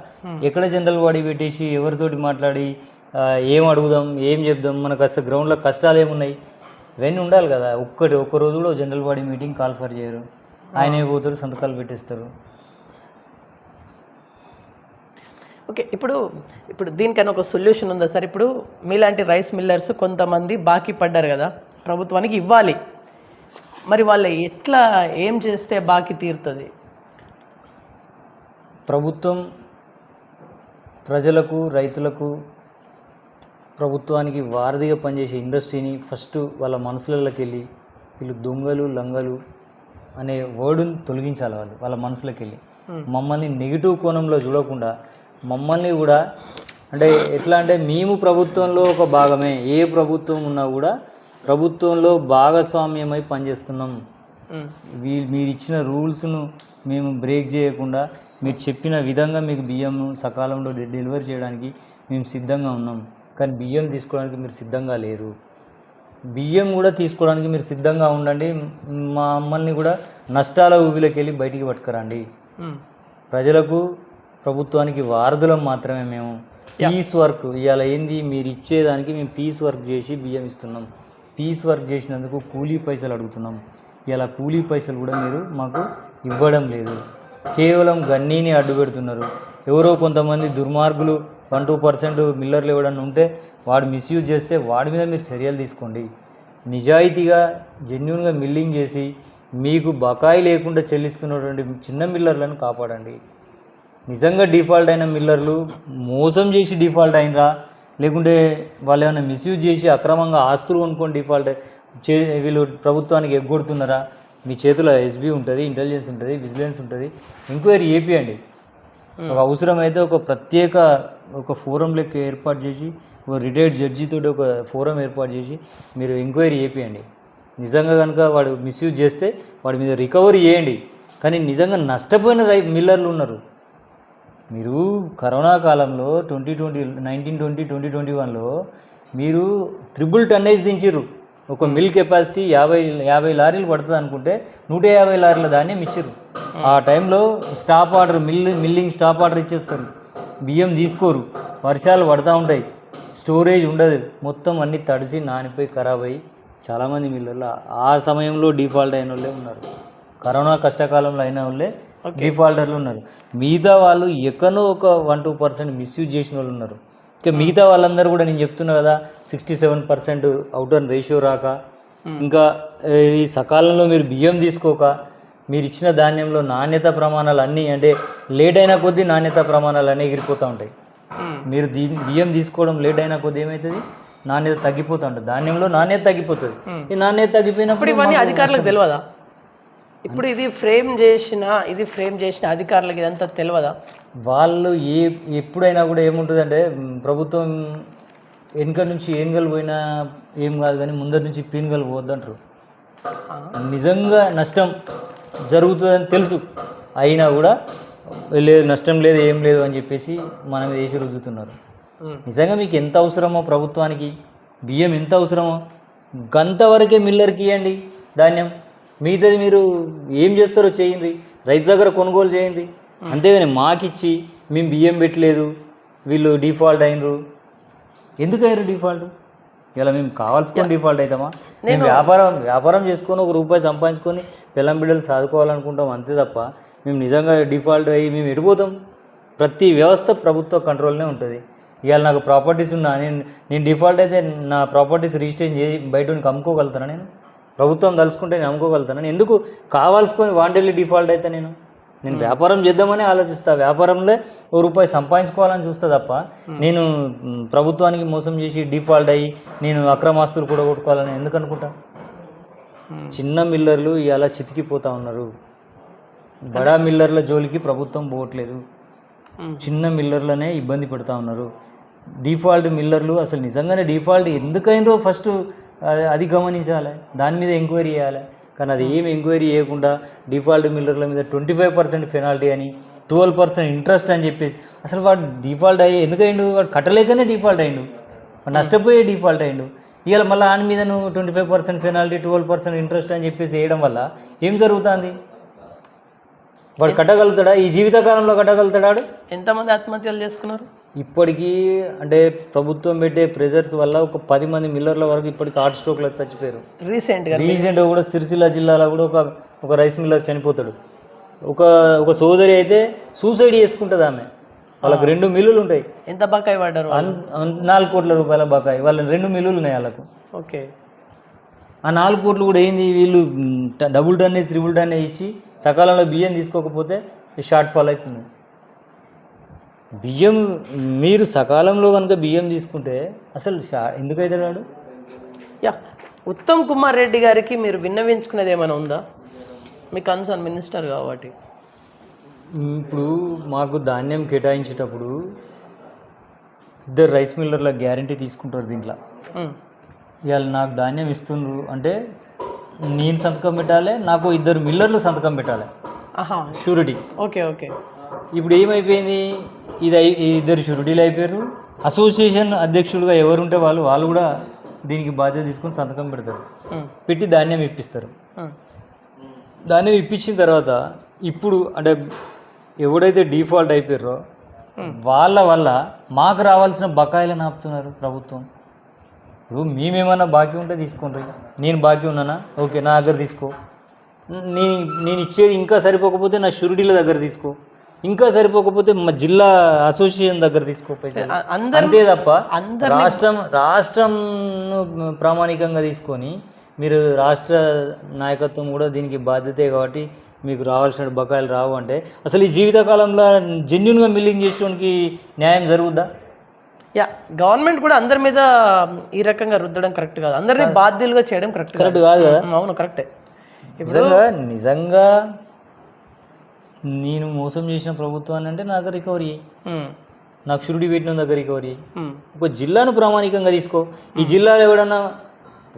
ఎక్కడ జనరల్ బాడీ పెట్టేసి ఎవరితోటి మాట్లాడి ఏం అడుగుదాం, ఏం చెప్దాం, మనకు అసలు గ్రౌండ్లో కష్టాలు ఏమున్నాయి ఇవన్నీ ఉండాలి కదా. ఒక్క రోజు కూడా జనరల్ బాడీ మీటింగ్ కాల్ఫర్ చేయరు, ఆయనే పోతారు, సంతకాలు పెట్టేస్తారు. ఓకే, ఇప్పుడు దీనికైనా ఒక సొల్యూషన్ ఉందా సార్? ఇప్పుడు మీలాంటి రైస్ మిల్లర్స్ కొంతమంది బాకీ పడ్డారు కదా, ప్రభుత్వానికి ఇవ్వాలి, మరి వాళ్ళు ఎట్లా ఏం చేస్తే బాకీ తీరుతుంది? ప్రభుత్వం ప్రజలకు, రైతులకు, ప్రభుత్వానికి వారధిగా పనిచేసే ఇండస్ట్రీని ఫస్ట్ వాళ్ళ మనసులలోకి వెళ్ళి వీళ్ళు దొంగలు లంగలు అనే వర్డ్ని తొలగించాలి. వాళ్ళ మనసులోకి వెళ్ళి మమ్మల్ని నెగిటివ్ కోణంలో చూడకుండా మమ్మల్ని కూడా అంటే ఎట్లా అంటే మేము ప్రభుత్వంలో ఒక భాగమే, ఏ ప్రభుత్వం ఉన్నా కూడా ప్రభుత్వంలో భాగస్వామ్యమై పనిచేస్తున్నాం. మీరు ఇచ్చిన రూల్స్ను మేము బ్రేక్ చేయకుండా మీరు చెప్పిన విధంగా మీకు బియ్యం సకాలంలో డెలివరీ చేయడానికి మేము సిద్ధంగా ఉన్నాం. కానీ బియ్యం తీసుకోవడానికి మీరు సిద్ధంగా లేరు. బియ్యం కూడా తీసుకోవడానికి మీరు సిద్ధంగా ఉండండి, మమ్మల్ని కూడా నష్టాల ఊబిలోకి వెళ్ళి బయటికి పట్టుకురండి. ప్రజలకు, ప్రభుత్వానికి వారధులం మాత్రమే మేము. పీస్ వర్క్ ఇవాళ ఏంది, మీరు ఇచ్చేదానికి మేము పీస్ వర్క్ చేసి బియ్యం ఇస్తున్నాం. పీస్ వర్క్ చేసినందుకు కూలీ పైసలు అడుగుతున్నాం. ఇలా కూలీ పైసలు కూడా మీరు మాకు ఇవ్వడం లేదు, కేవలం గన్నీని అడ్డు పెడుతున్నారు. ఎవరో కొంతమంది దుర్మార్గులు 1-2% మిల్లర్లు ఇవ్వడం ఉంటే వాడు మిస్యూజ్ చేస్తే వాడి మీద మీరు చర్యలు తీసుకోండి. నిజాయితీగా జెన్యూన్గా మిల్లింగ్ చేసి మీకు బకాయి లేకుండా చెల్లిస్తున్నటువంటి చిన్న మిల్లర్లను కాపాడండి. నిజంగా డిఫాల్ట్ అయిన మిల్లర్లు మోసం చేసి డిఫాల్ట్ అయినరా, లేకుంటే వాళ్ళు ఏమైనా మిస్యూజ్ చేసి అక్రమంగా ఆస్తులు కొనుక్కొని డిఫాల్ట్ వీళ్ళు ప్రభుత్వానికి ఎగ్గొడుతున్నారా, మీ చేతిలో ఎస్బీ ఉంటుంది, ఇంటెలిజెన్స్ ఉంటుంది, విజిలెన్స్ ఉంటుంది, ఎంక్వైరీ చేపియండి. ఒక అవసరమైతే ఒక ప్రత్యేక ఒక ఫోరం లెక్క ఏర్పాటు చేసి ఒక రిటైర్డ్ జడ్జితో ఒక ఫోరం ఏర్పాటు చేసి మీరు ఎంక్వైరీ చేపియండి. నిజంగా కనుక వాడు మిస్యూజ్ చేస్తే వాడి మీద రికవరీ చేయండి. కానీ నిజంగా నష్టపోయిన మిల్లర్లు ఉన్నారు. మీరు కరోనా కాలంలో 2021లో మీరు 3 టన్నేజ్ దించిర్రు. ఒక మిల్ కెపాసిటీ 50 లారీలు పడుతుంది అనుకుంటే 150 లారీల ధాన్యం ఇచ్చిర్రు. ఆ టైంలో stop order milling stop order ఇచ్చేస్తారు. బియ్యం తీసుకోరు, వర్షాలు పడుతూ ఉంటాయి, స్టోరేజ్ ఉండదు, మొత్తం అన్నీ తడిసి నానిపోయి ఖరాబ్ అయ్యి చాలామంది మిల్లర్లు ఆ సమయంలో డిఫాల్ట్ అయిన వాళ్ళే ఉన్నారు. కరోనా కష్టకాలంలో అయిన వాళ్ళే డిఫాల్టర్లు ఉన్నారు. మిగతా వాళ్ళు ఎక్కడో ఒక 1-2% మిస్యూజ్ చేసిన వాళ్ళు ఉన్నారు. ఇంకా మిగతా వాళ్ళందరూ కూడా నేను చెప్తున్నా కదా 67% అవుటర్ రేషియో రాక, ఇంకా ఈ సకాలంలో మీరు బియ్యం తీసుకోక, మీరు ఇచ్చిన ధాన్యంలో నాణ్యత ప్రమాణాలు అన్నీ అంటే లేట్ అయిన కొద్దీ నాణ్యత ప్రమాణాలు అన్నీ ఎగిరిపోతూ ఉంటాయి. మీరు బియ్యం తీసుకోవడం లేట్ అయిన కొద్దీ ఏమవుతుంది, నాణ్యత తగ్గిపోతూ ఉంటుంది, ధాన్యంలో నాణ్యత తగ్గిపోతుంది. ఈ నాణ్యత తగ్గిపోయినప్పుడు ఇవన్నీ అధికారులకు తెలియదా? ఇప్పుడు ఇది ఫ్రేమ్ చేసిన అధికారులకు ఇదంతా తెలియదా? వాళ్ళు ఎప్పుడైనా కూడా ఏముంటుందంటే ప్రభుత్వం వెనుక నుంచి ఏనుగలు పోయినా ఏం కాదు కానీ ముందరి నుంచి పీనుగలు పోవద్దంటారు. నిజంగా నష్టం జరుగుతుందని తెలుసు అయినా కూడా లేదు, నష్టం లేదు, ఏం లేదు అని చెప్పేసి మనం వేసి రుద్దుతున్నారు. నిజంగా మీకు ఎంత అవసరమో ప్రభుత్వానికి బియ్యం ఎంత అవసరమో గంతవరకే మిల్లర్కి ఇవ్వండి ధాన్యం. మిగతాది మీరు ఏం చేస్తారో చేయండి, రైతు దగ్గర కొనుగోలు చేయండి. అంతేగాని మాకిచ్చి మేము బియ్యం పెట్టలేదు, వీళ్ళు డిఫాల్ట్ అయినరు. ఎందుకు అయ్యారు డిఫాల్ట్? ఇలా మేము కావాల్సుకొని డిఫాల్ట్ అవుతామా? మేము వ్యాపారం చేసుకొని ₹1 సంపాదించుకొని పిల్లం బిడ్డలు సాదుకోవాలనుకుంటాం అంతే తప్ప మేము నిజంగా డిఫాల్ట్ అయ్యి మేము ఎడిపోతాం. ప్రతి వ్యవస్థ ప్రభుత్వ కంట్రోల్నే ఉంటుంది. ఇవాళ నాకు ప్రాపర్టీస్ ఉన్నా నేను డిఫాల్ట్ అయితే నా ప్రాపర్టీస్ రిజిస్ట్రేషన్ చేసి బయట అమ్ముకోగలుగుతాను. నేను ప్రభుత్వం తలుసుకుంటే నేను అమ్ముకోగలుగుతాను. ఎందుకు కావాల్సుకొని వాంటెడ్లీ డిఫాల్ట్ అయితే నేను వ్యాపారం చేద్దామని ఆలోచిస్తా, వ్యాపారంలో ₹1 సంపాదించుకోవాలని చూస్తా తప్ప నేను ప్రభుత్వానికి మోసం చేసి డిఫాల్ట్ అయ్యి నేను అక్రమాస్తులు కూడా కొట్టుకోవాలని ఎందుకు అనుకుంటా? చిన్న మిల్లర్లు ఇలా చితికిపోతూ ఉన్నారు. బడా మిల్లర్ల జోలికి ప్రభుత్వం పోవట్లేదు, చిన్న మిల్లర్లనే ఇబ్బంది పెడతా ఉన్నారు. డిఫాల్ట్ మిల్లర్లు అసలు నిజంగానే డిఫాల్ట్ ఎందుకైందో ఫస్ట్ అది గమనించాలి, దాని మీద ఎంక్వైరీ చేయాలి. కానీ అది ఏమి ఎంక్వైరీ చేయకుండా డిఫాల్ట్ మిల్లర్ల మీద 25% పెనాల్టీ అని 12% ఇంట్రెస్ట్ అని చెప్పేసి అసలు వాడు డిఫాల్ట్ అయ్యి ఎందుకైండు? వాడు కట్టలేకనే డిఫాల్ట్ అయ్యిండు, నష్టపోయే డిఫాల్ట్ అయ్యిండు. ఇవాళ మళ్ళీ ఆయన మీద నువ్వు 25% పెనాల్టీ 12% ఇంట్రెస్ట్ అని చెప్పేసి వేయడం వల్ల ఏం జరుగుతుంది? వాడు కట్టగలుగుతాడా? ఈ జీవితకాలంలో కట్టగలుగుతాడా? ఎంతమంది ఆత్మహత్యలు చేసుకున్నారు ఇప్పటికీ? అంటే ప్రభుత్వం పెట్టే ప్రెజర్స్ వల్ల ఒక 10 మంది మిల్లర్ల వరకు ఇప్పటికి హార్ట్ స్ట్రోక్లో చచ్చిపోయారు. రీసెంట్గా కూడా సిరిసిల్ల జిల్లాలో కూడా ఒక రైస్ మిల్లర్ చనిపోతాడు. ఒక సోదరి అయితే సూసైడ్ చేసుకుంటుంది. ఆమె వాళ్ళకి 2 మిల్లులు ఉంటాయి. ఎంత బకాయి పడ్డారు? 4 కోట్ల రూపాయల బకాయి. వాళ్ళ 2 మిల్లులు ఉన్నాయి వాళ్ళకు. ఓకే, ఆ 4 కోట్లు కూడా ఏంది, వీళ్ళు డబుల్ టన్నేజ్ 3 టన్నేజ్ ఇచ్చి సకాలంలో బియ్యం తీసుకోకపోతే షార్ట్ ఫాల్ అవుతుంది. బియ్యం మీరు సకాలంలో కనుక బియ్యం తీసుకుంటే అసలు ఎందుకైతే రాడు? ఉత్తమ్ కుమార్ రెడ్డి గారికి మీరు విన్నవించుకునేది ఏమైనా ఉందా? మీ కన్సర్న్ మినిస్టర్ కాబట్టి ఇప్పుడు మాకు ధాన్యం కేటాయించేటప్పుడు 2 రైస్ మిల్లర్ల గ్యారంటీ తీసుకుంటారు. దీంట్లో ఇవాళ నాకు ధాన్యం ఇస్తుండ్రు అంటే నేను సంతకం పెట్టాలి, నాకు 2 మిల్లర్లు సంతకం పెట్టాలి, షూరిటీ. Okay okay. ఇప్పుడు ఏమైపోయింది, 2 షూరిటీలు అయిపోయారు. అసోసియేషన్ అధ్యక్షులుగా ఎవరుంటే వాళ్ళు కూడా దీనికి బాధ్యత తీసుకొని సంతకం పెడతారు, పెట్టి ధాన్యం ఇప్పిస్తారు. ధాన్యం ఇప్పించిన తర్వాత ఇప్పుడు అంటే ఎవడైతే డిఫాల్ట్ అయిపోయారో వాళ్ళ వల్ల మాకు రావాల్సిన బకాయిలను ఆపుతున్నారు ప్రభుత్వం. ఇప్పుడు మేమేమన్నా బాకీ ఉంటే తీసుకోండి, నేను బాకీ ఉన్నానా ఓకే నా దగ్గర తీసుకో, నేను ఇచ్చేది ఇంకా సరిపోకపోతే నా షూరిటీల దగ్గర తీసుకో, ఇంకా సరిపోకపోతే మా జిల్లా అసోసియేషన్ దగ్గర తీసుకో పైసలు, అంతే తప్ప రాష్ట్రంను ప్రామాణికంగా తీసుకొని మీరు రాష్ట్ర నాయకత్వం కూడా దీనికి బాధ్యతే కాబట్టి మీకు రావాల్సిన బకాయిలు రావు అంటే అసలు ఈ జీవితకాలంలో జెన్యున్గా మిల్లింగ్ చేసేవానికి న్యాయం జరుగుద్దా? గవర్నమెంట్ కూడా అందరి మీద ఈ రకంగా రుద్దడం కరెక్ట్ కాదు, అందరినీ బాధ్యులుగా చేయడం కరెక్ట్ కాదు కదా. అవును కరెక్టే. నిజంగా నేను మోసం చేసిన ప్రభుత్వాన్ని అంటే నా దగ్గర రికవరీ, నాకు షురుడి పెట్టిన దగ్గర రికవరీ. ఒక జిల్లాను ప్రామాణికంగా తీసుకో. ఈ జిల్లాలో ఎవడన్నా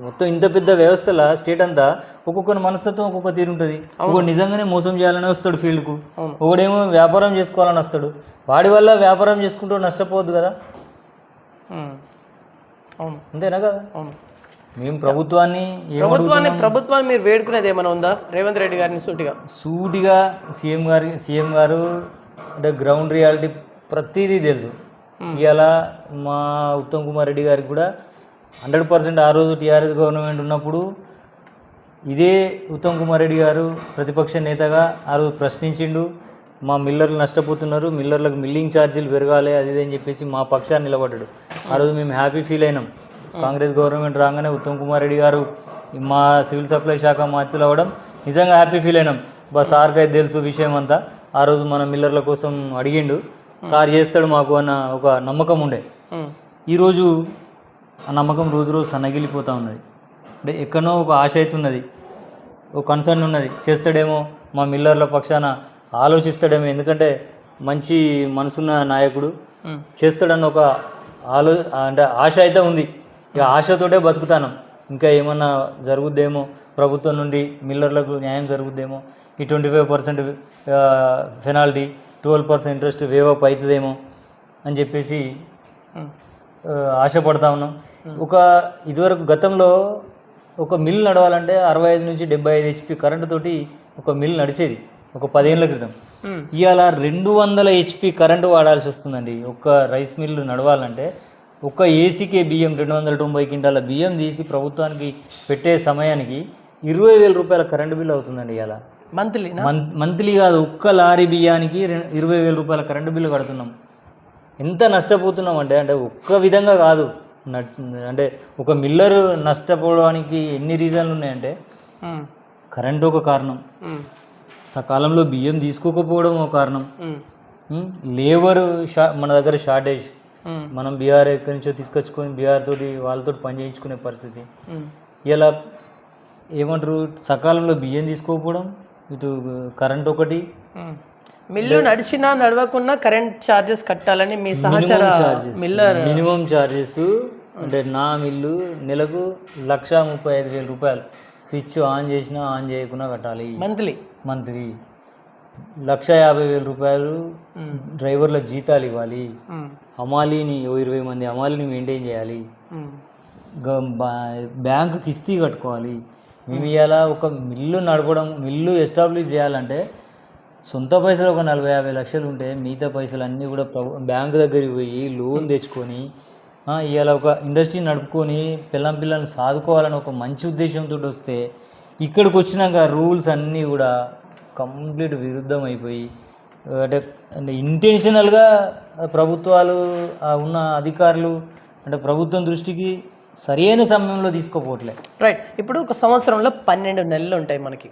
మొత్తం ఇంత పెద్ద వ్యవస్థల స్టేట్ అంతా ఒక్కొక్కరి మనస్తత్వం ఒక్కొక్క తీరు ఉంటుంది. ఒకడు నిజంగానే మోసం చేయాలని వస్తాడు ఫీల్డ్కు, ఒకడేమో వ్యాపారం చేసుకోవాలని వస్తాడు. వాడి వల్ల వ్యాపారం చేసుకుంటూ నష్టపోవద్దు కదా, అంతేనా కదా? మేము ప్రభుత్వాన్ని మీరు వేడుకునేది ఏమైనా ఉందా రేవంత్ రెడ్డి గారిని? సూటిగా సీఎం గారు అంటే గ్రౌండ్ రియాలిటీ ప్రతిదీ తెలుసు. ఇవాళ మా ఉత్తమ్ కుమార్ రెడ్డి గారికి కూడా 100% ఆ రోజు టీఆర్ఎస్ గవర్నమెంట్ ఉన్నప్పుడు ఇదే ఉత్తమ్ కుమార్ రెడ్డి గారు ప్రతిపక్ష నేతగా ఆ రోజు ప్రశ్నించిండు. మా మిల్లర్లు నష్టపోతున్నారు, మిల్లర్లకు మిల్లింగ్ ఛార్జీలు పెరగాలి అది అని చెప్పేసి మా పక్షాన్ని నిలబడ్డాడు. ఆ రోజు మేము హ్యాపీ ఫీల్ అయినాం. కాంగ్రెస్ గవర్నమెంట్ రాగానే ఉత్తమ్ కుమార్ రెడ్డి గారు మా సివిల్ సప్లై శాఖ మంత్రులు అవ్వడం నిజంగా హ్యాపీ ఫీల్ అయినాం. సార్కి అయితే తెలుసు విషయం అంతా. ఆ రోజు మన మిల్లర్ల కోసం అడిగిండు, సార్ చేస్తాడు మాకు అన్న ఒక నమ్మకం ఉండే. ఈరోజు ఆ నమ్మకం రోజు రోజు సన్నగిలిపోతూ ఉన్నది. అంటే ఎక్కడో ఒక ఆశ అవుతున్నది, ఒక కన్సర్న్ ఉన్నది, చేస్తాడేమో మా మిల్లర్ల పక్షాన ఆలోచిస్తాడేమో. ఎందుకంటే మంచి మనసున్న నాయకుడు, చేస్తాడన్న ఒక అంటే ఆశ అయితే ఉంది. ఇక ఆశతోటే బతుకుతాను. ఇంకా ఏమన్నా జరుగుద్దేమో ప్రభుత్వం నుండి మిల్లర్లకు న్యాయం జరుగుద్దేమో, ఈ 25% పెనాల్టీ 12% ఇంట్రెస్ట్ వేవ్ అప్ అవుతుందేమో అని చెప్పేసి ఆశపడతా ఉన్నాం. ఇదివరకు గతంలో ఒక మిల్ నడవాలంటే 65 నుంచి 75 HP కరెంటు తోటి ఒక మిల్ నడిచేది ఒక 10 ఏళ్ళ క్రితం. ఇవాళ 200 HP కరెంటు వాడాల్సి వస్తుందండి. ఒక రైస్ మిల్లు నడవాలంటే ఒక ఏసీకే బియ్యం 290 క్వింటాల బియ్యం తీసి ప్రభుత్వానికి పెట్టే సమయానికి 20,000 రూపాయల కరెంటు బిల్లు అవుతుందండి. ఇవాళ మంత్లీ కాదు, ఒక్క లారీ బియ్యానికి 20,000 రూపాయల కరెంటు బిల్లు కడుతున్నాం. ఎంత నష్టపోతున్నాం అంటే ఒక్క విధంగా కాదు. అంటే ఒక మిల్లర్ నష్టపోవడానికి ఎన్ని రీజన్లు ఉన్నాయంటే కరెంటు ఒక కారణం, సకాలంలో బియ్యం తీసుకోకపోవడం ఒక కారణం, లేబర్ మన దగ్గర షార్టేజ్, మనం బీఆర్ ఎక్కడి నుంచో తీసుకొచ్చుకొని బీఆర్ తోటి వాళ్ళతో పని చేయించుకునే పరిస్థితి. ఇలా ఏమంటారు, సకాలంలో బియ్యం తీసుకోకపోవడం, ఇటు కరెంట్ ఒకటి, మిల్లు నడిచినా నడవకున్నా కరెంట్ ఛార్జెస్ కట్టాలని మీ సహచర మినిమం ఛార్జెస్. అంటే నా మిల్లు నెలకు 1,35,000 రూపాయలు. స్విచ్ ఆన్ చేసినా ఆన్ చేయకుండా కట్టాలి మంత్లీ. 1,50,000 రూపాయలు డ్రైవర్ల జీతాలు ఇవ్వాలి. హమాలీని 20 మంది హమాలీని మెయింటైన్ చేయాలి. బ్యాంకు కిస్తీ కట్టుకోవాలి. మేము ఇవాళ ఒక మిల్లు నడపడం, మిల్లు ఎస్టాబ్లిష్ చేయాలంటే సొంత పైసలు ఒక 40-50 లక్షలు ఉంటే మిగతా పైసలు అన్నీ కూడా బ్యాంకు దగ్గరికి పోయి లోన్ తెచ్చుకొని ఇవాళ ఒక ఇండస్ట్రీ నడుపుకొని పిల్లల్ని సాదుకోవాలని ఒక మంచి ఉద్దేశంతో వస్తే ఇక్కడికి వచ్చినాక రూల్స్ అన్నీ కూడా కంప్లీట్ విరుద్ధం అయిపోయి అంటే ఇంటెన్షనల్గా ప్రభుత్వాలు ఉన్న అధికారులు అంటే ప్రభుత్వం దృష్టికి సరైన సమయంలో తీసుకోపోవట్లే. రైట్. ఇప్పుడు ఒక సంవత్సరంలో 12 నెలలు ఉంటాయి మనకి.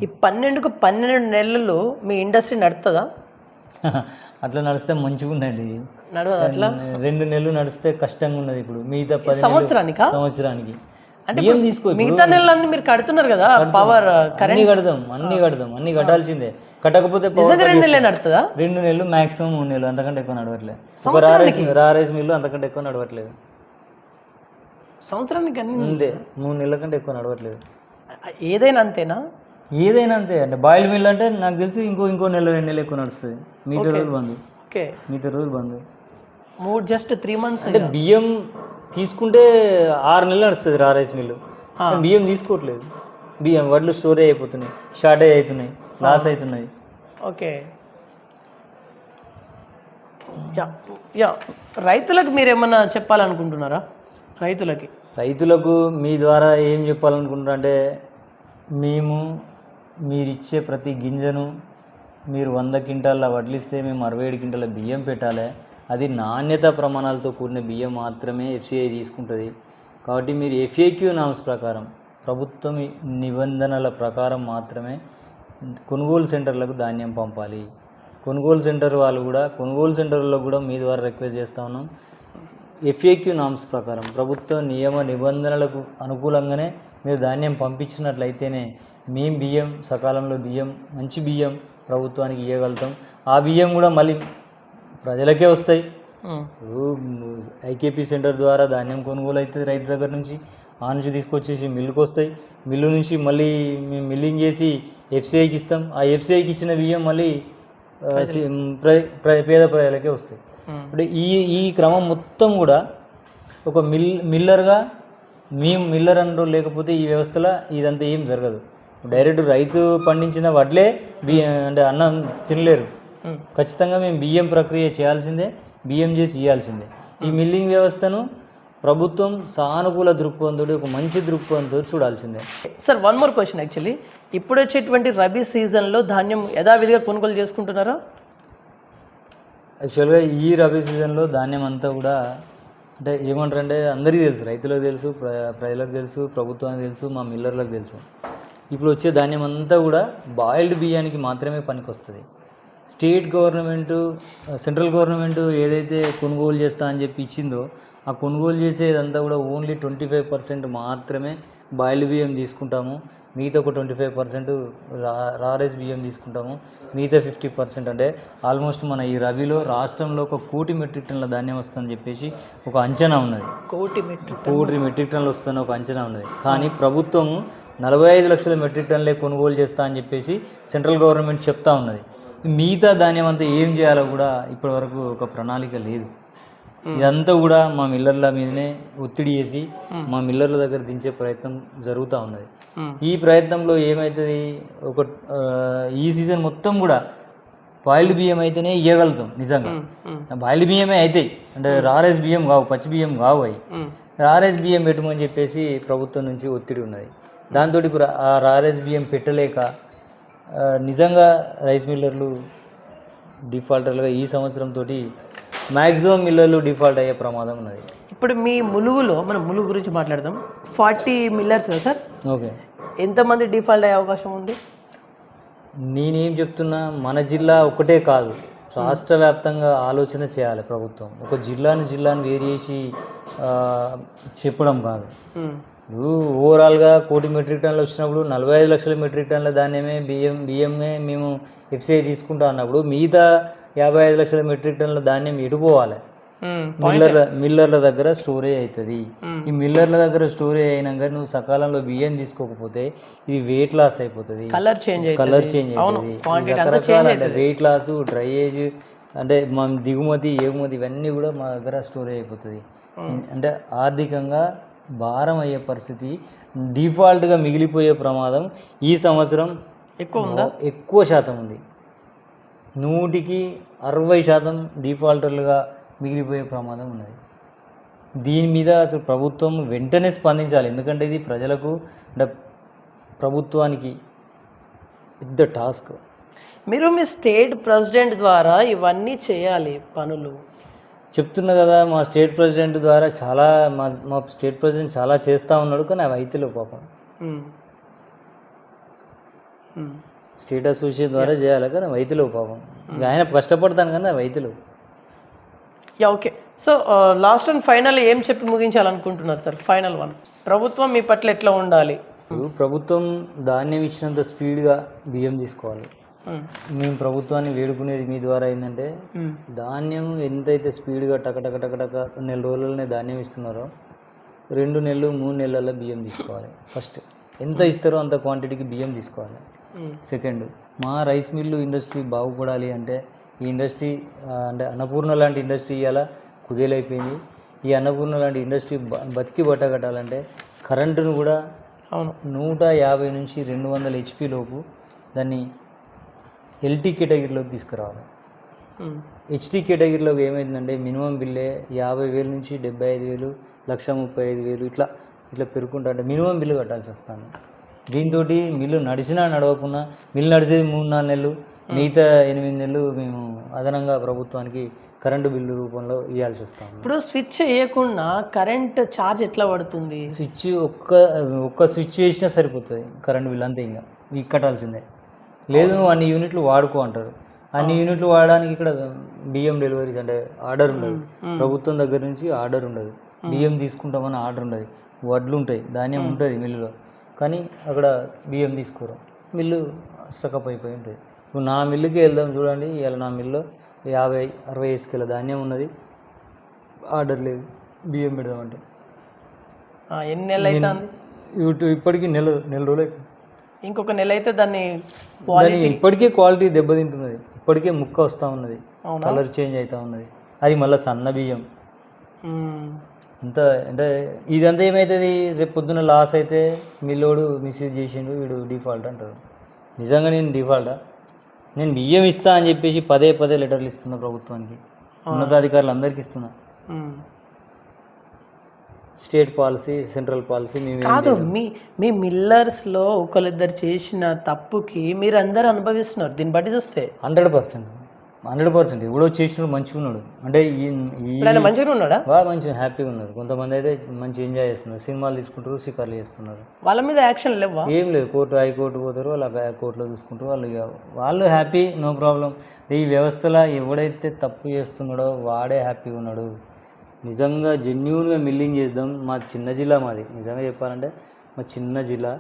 ఈ 12 నెలలు మీ ఇండస్ట్రీ నడుతుందా? అట్లా నడిస్తే మంచిగా ఉందండి. 2 నెలలు నడిస్తే కష్టంగా ఉన్నది. ఇప్పుడు మిగతా 10 సంవత్సరానికి అంటే బియ్యం తీసుకో, మిగతా నెలలన్నీ మీరు కడుతున్నారు కదా, పవర్ అన్ని కడదాం, అన్ని కట్టాల్సిందే. కట్టకపోతే 2 నెలలే నడుతుందా? 2 నెలలు మాక్సిమం 3 నెలలు, అంతకంటే ఎక్కువ నడవట్లేదు. రా రైస్ మిల్లు అంతకంటే ఎక్కువ నడవట్లేదు. సంవత్సరానికి అంతే, 3 నెలల కంటే ఎక్కువ నడవట్లేదు. ఏదైనా అంతేనా? ఏదైనా అంతే. అంటే బాయిల్ మిల్ అంటే నాకు తెలిసి ఇంకో 2 నెలలు ఎక్కువ నడుస్తుంది. మిగతా రోజులు బంద్. Just 3 months. అంటే బియ్యం తీసుకుంటే 6 నెలలు నడుస్తుంది రా రైస్ మిల్లు. బియ్యం తీసుకోవట్లేదు. బియ్యం వడ్లు స్టోరేజ్ అయిపోతున్నాయి, షార్టేజ్ అవుతున్నాయి, లాస్ అవుతున్నాయి. ఓకే. రైతులకు మీరు ఏమన్నా చెప్పాలనుకుంటున్నారా? రైతులకు మీ ద్వారా ఏం చెప్పాలనుకుంటున్నా అంటే, మీరిచ్చే ప్రతి గింజను మీరు 100 క్వింటాల వడ్లిస్తే మేము 67 క్వింటాల బియ్యం పెట్టాలి. అది నాణ్యత ప్రమాణాలతో కూడిన బియ్యం మాత్రమే FCI తీసుకుంటుంది. కాబట్టి మీరు FAQ నామ్స్ ప్రకారం, ప్రభుత్వం నిబంధనల ప్రకారం మాత్రమే కొనుగోలు సెంటర్లకు ధాన్యం పంపాలి. కొనుగోలు సెంటర్ వాళ్ళు కూడా, కొనుగోలు సెంటర్లో కూడా మీ ద్వారా రిక్వెస్ట్ చేస్తూ ఉన్నాం, ఎఫ్ఏక్యూ నామ్స్ ప్రకారం ప్రభుత్వ నియమ నిబంధనలకు అనుకూలంగానే మీరు ధాన్యం పంపించినట్లయితేనే మేము బియ్యం సకాలంలో బియ్యం మంచి బియ్యం ప్రభుత్వానికి ఇవ్వగలుగుతాం. ఆ బియ్యం కూడా మళ్ళీ ప్రజలకే వస్తాయి. ఇప్పుడు ఐకేపీ సెంటర్ ద్వారా ధాన్యం కొనుగోలు అవుతుంది రైతు దగ్గర నుంచి, ఆ నుంచి తీసుకొచ్చేసి మిల్లుకి వస్తాయి. మిల్లు నుంచి మళ్ళీ మేము మిల్లింగ్ చేసి ఎఫ్సిఐకి ఇస్తాం. ఆ ఎఫ్సిఐకి ఇచ్చిన బియ్యం మళ్ళీ పేద ప్రజలకే వస్తాయి. అంటే ఈ క్రమం మొత్తం కూడా ఒక మిల్లర్గా మేము మిల్లర్ అంటూ లేకపోతే ఈ వ్యవస్థలో ఇదంతా ఏం జరగదు. డైరెక్ట్ రైతు పండించిన వడ్లే అంటే అన్నం తినలేరు. ఖచ్చితంగా మేము బియ్యం ప్రక్రియ చేయాల్సిందే, బియ్యం చేసి ఇవ్వాల్సిందే. ఈ మిల్లింగ్ వ్యవస్థను ప్రభుత్వం సానుకూల దృక్పథంతో ఒక మంచి దృక్పథంతో చూడాల్సిందే. Sir one more question, actually ఇప్పుడు వచ్చేటువంటి రబీ సీజన్లో ధాన్యం యథావిధిగా కొనుగోలు చేసుకుంటున్నారా? యాక్చువల్గా ఈ రబీ సీజన్లో ధాన్యం అంతా కూడా అంటే ఏమంటారంటే అందరికీ తెలుసు, రైతులకు తెలుసు, ప్రజలకు తెలుసు, ప్రభుత్వానికి తెలుసు, మా మిల్లర్లకు తెలుసు. ఇప్పుడు వచ్చే ధాన్యం అంతా కూడా బాయిల్డ్ బియ్యానికి మాత్రమే పనికొస్తుంది. స్టేట్ గవర్నమెంటు సెంట్రల్ గవర్నమెంటు ఏదైతే కొనుగోలు చేస్తా అని చెప్పి ఇచ్చిందో ఆ కొనుగోలు చేసేదంతా కూడా ఓన్లీ 25% మాత్రమే బాయిల్డ్ బియ్యం తీసుకుంటాము. మిగతా ఒక 25% రా రైస్ బియ్యం తీసుకుంటాము. మిగతా 50% అంటే ఆల్మోస్ట్ మన ఈ రబీలో రాష్ట్రంలో 1 కోటి మెట్రిక్ టన్నుల ధాన్యం వస్తుందని చెప్పేసి ఒక అంచనా ఉన్నది. 1 కోటి మెట్రిక్ టన్నులు వస్తుందని ఒక అంచనా ఉన్నది. కానీ ప్రభుత్వము 45 లక్షల మెట్రిక్ టన్నులే కొనుగోలు చేస్తా అని చెప్పేసి సెంట్రల్ గవర్నమెంట్ చెప్తా ఉన్నది. మిగతా ధాన్యం అంతా ఏం చేయాలో కూడా ఇప్పటివరకు ఒక ప్రణాళిక లేదు. ఇదంతా కూడా మా మిల్లర్ల మీదనే ఒత్తిడి చేసి మా మిల్లర్ల దగ్గర దించే ప్రయత్నం జరుగుతూ ఉన్నది. ఈ ప్రయత్నంలో ఏమవుతుంది, ఈ సీజన్ మొత్తం కూడా బాయిల్డ్ బియ్యం అయితేనే ఇవ్వగలుగుతాం. నిజంగా బాయిల్డ్ బియ్యమే అవుతాయి, అంటే రారైస్ బియ్యం కావు, పచ్చి బియ్యం కావు. అవి రారైస్ బియ్యం పెట్టమని చెప్పేసి ప్రభుత్వం నుంచి ఒత్తిడి ఉన్నది. దాంతో ఇప్పుడు ఆ రారైస్ బియ్యం పెట్టలేక నిజంగా రైస్ మిల్లర్లు డిఫాల్టర్లుగా ఈ సంవత్సరంతో మ్యాక్సిమం మిల్లర్లు డిఫాల్ట్ అయ్యే ప్రమాదం ఉన్నది. ఇప్పుడు మీ ములుగులో మనం ములుగు గురించి మాట్లాడదాం. 40 మిల్లర్స్ కదా సార్? ఓకే. ఎంతమంది డిఫాల్ట్ అయ్యే అవకాశం ఉంది? నేనేం చెప్తున్నా, మన జిల్లా ఒకటే కాదు, రాష్ట్ర వ్యాప్తంగా ఆలోచన చేయాలి ప్రభుత్వం. ఒక జిల్లాను వేరు చేసి చెప్పడం కాదు. ఇప్పుడు ఓవరాల్గా 1 కోటి మెట్రిక్ టన్నులు వచ్చినప్పుడు 45 లక్షల మెట్రిక్ టన్నుల ధాన్యమే బియ్యమే మేము ఎఫ్సిఐ తీసుకుంటా అన్నప్పుడు మిగతా 55 లక్షల మెట్రిక్ టన్నుల ధాన్యం ఎటుపోవాలి? మిల్లర్ల దగ్గర స్టోరేజ్ అవుతుంది. ఈ మిల్లర్ల దగ్గర స్టోరేజ్ అయినాక నువ్వు సకాలంలో బియ్యం తీసుకోకపోతే ఇది వెయిట్ లాస్ అయిపోతుంది, కలర్ చేంజ్ అవుతుంది, రకరకాల అంటే వెయిట్ లాస్, డ్రైయేజ్, అంటే మా దిగుమతి ఎగుమతి ఇవన్నీ కూడా మా దగ్గర స్టోరేజ్ అయిపోతుంది. అంటే ఆర్థికంగా భారం అయ్యే పరిస్థితి, డిఫాల్ట్గా మిగిలిపోయే ప్రమాదం ఈ సంవత్సరం ఎక్కువ శాతం ఉంది. 100కి 60% డిఫాల్టర్లుగా మిగిలిపోయే ప్రమాదం ఉన్నది. దీని మీద అసలు ప్రభుత్వం వెంటనే స్పందించాలి. ఎందుకంటే ఇది ప్రజలకు అంటే ప్రభుత్వానికి పెద్ద టాస్క్. మీరు మీ స్టేట్ ప్రెసిడెంట్ ద్వారా ఇవన్నీ చేయాలి పనులు. చెప్తున్నా కదా, మా స్టేట్ ప్రెసిడెంట్ ద్వారా చాలా మా స్టేట్ ప్రెసిడెంట్ చాలా చేస్తూ ఉన్నాడు, కానీ అవి అయితే పాపం స్టేట్ అసోసియేషన్ ద్వారా చేయాలి, కానీ రైతులు పాపం ఆయన కష్టపడతాను కానీ రైతులు. Okay. So last and final ఏం చెప్పి ముగించాలనుకుంటున్నారు సార్? ఫైనల్ వన్, ప్రభుత్వం మీ పట్ల ఎట్లా ఉండాలి? ప్రభుత్వం ధాన్యం ఇచ్చినంత స్పీడ్గా బియ్యం తీసుకోవాలి. మేము ప్రభుత్వాన్ని వేడుకునేది మీ ద్వారా ఏంటంటే, ధాన్యం ఎంతైతే స్పీడ్గా టకటక నెల రోజులనే ధాన్యం ఇస్తున్నారో 2 నెలలు 3 నెలల్లో బియ్యం తీసుకోవాలి. ఫస్ట్ ఎంత ఇస్తారో అంత క్వాంటిటీకి బియ్యం తీసుకోవాలి. సెకండ్, మా రైస్ మిల్లు ఇండస్ట్రీ బాగుపడాలి అంటే, ఈ ఇండస్ట్రీ అంటే అన్నపూర్ణ లాంటి ఇండస్ట్రీ ఇవాళ కుదేలైపోయింది. ఈ అన్నపూర్ణ లాంటి ఇండస్ట్రీ బతికి బట్టగట్టాలంటే కరెంటును కూడా 150 నుంచి 200 HP లోపు దాన్ని ఎల్టీ కేటగిరీలోకి తీసుకురావాలి. హెచ్టీ కేటగిరీలోకి ఏమైందంటే మినిమం బిల్లే 50,000 నుంచి 75,000, 135,000 ఇట్లా పెరుగుకుంటా అంటే మినిమం బిల్లు కట్టాల్సి వస్తుంది. దీంతో మిల్లు నడిచినా నడవకున్నా, మిల్లు నడిచేది 3-4 నెలలు, మిగతా 8 నెలలు మేము అదనంగా ప్రభుత్వానికి కరెంటు బిల్లు రూపంలో ఇవ్వాల్సి వస్తాం. ఇప్పుడు స్విచ్ వేయకుండా కరెంట్ ఛార్జ్ ఎట్లా పడుతుంది? స్విచ్ ఒక్క స్విచ్ వేసినా సరిపోతుంది కరెంటు బిల్లు, అంతే. ఇంకా కట్టాల్సిందే. లేదు నువ్వు అన్ని యూనిట్లు వాడుకో అంటారు. అన్ని యూనిట్లు వాడడానికి ఇక్కడ బియ్యం డెలివరీస్ అంటే ఆర్డర్ ఉండదు, ప్రభుత్వం దగ్గర నుంచి ఆర్డర్ ఉండదు, బియ్యం తీసుకుంటామని ఆర్డర్ ఉండదు, వడ్లు ఉంటాయి, ధాన్యం ఉంటుంది మిల్లులో, కానీ అక్కడ బియ్యం తీసుకోరు, మిల్లు స్టకప్ అయిపోయి ఉంటుంది. ఇప్పుడు నా మిల్లుకి వెళ్దాం చూడండి, ఇవాళ నా మిల్లులో 50-60 ఇసుకల ధాన్యం ఉన్నది, ఆర్డర్ లేదు, బియ్యం పెడదామంటే ఎన్ని నెలలు అవుతుంది? ఇప్పటికీ నెల రోజులు అయిపోయింది. ఇంకొక నెల అయితే దాన్ని ఇప్పటికే క్వాలిటీ దెబ్బతింటున్నది, ఇప్పటికే ముక్క వస్తూ ఉన్నది, కలర్ చేంజ్ అవుతూ ఉన్నది, అది మళ్ళీ సన్న బియ్యం. అంత అంటే ఇదంతా ఏమవుతుంది, రేపు పొద్దున్న లాస్ అయితే మిల్లోడు మిస్యూజ్ చేసిండు, వీడు డిఫాల్ట్ అంటారు. నిజంగా నేను డిఫాల్టా? నేను బియ్యం ఇస్తా అని చెప్పేసి పదే లెటర్లు ఇస్తున్నా ప్రభుత్వానికి, ఉన్నతాధికారులు అందరికి ఇస్తున్నా. స్టేట్ పాలసీ, సెంట్రల్ పాలసీ కాదు. మీ మిల్లర్స్లో ఒకరిద్దరు చేసిన తప్పుకి మీరు అందరు అనుభవిస్తున్నారు. దీన్ని బట్టి చూస్తే 100% ఇప్పుడు చేసినాడు మంచిగా ఉన్నాడు అంటే మంచిగా ఉన్నాడా? బాగా మంచిగా హ్యాపీగా ఉన్నారు. కొంతమంది అయితే మంచి ఎంజాయ్ చేస్తున్నారు, సినిమాలు తీసుకుంటారు, షికార్లు చేస్తున్నారు. వాళ్ళ మీద యాక్షన్ లేవా? ఏం లేదు, హైకోర్టు పోతారు, వాళ్ళ కోర్టులో చూసుకుంటారు, వాళ్ళు హ్యాపీ, నో ప్రాబ్లం. ఈ వ్యవస్థలో ఎవడైతే తప్పు చేస్తున్నాడో వాడే హ్యాపీగా ఉన్నాడు. నిజంగా జెన్యూన్గా మిల్లింగ్ చేద్దాం. మా చిన్న జిల్లా మాది, నిజంగా చెప్పాలంటే మా చిన్న జిల్లా.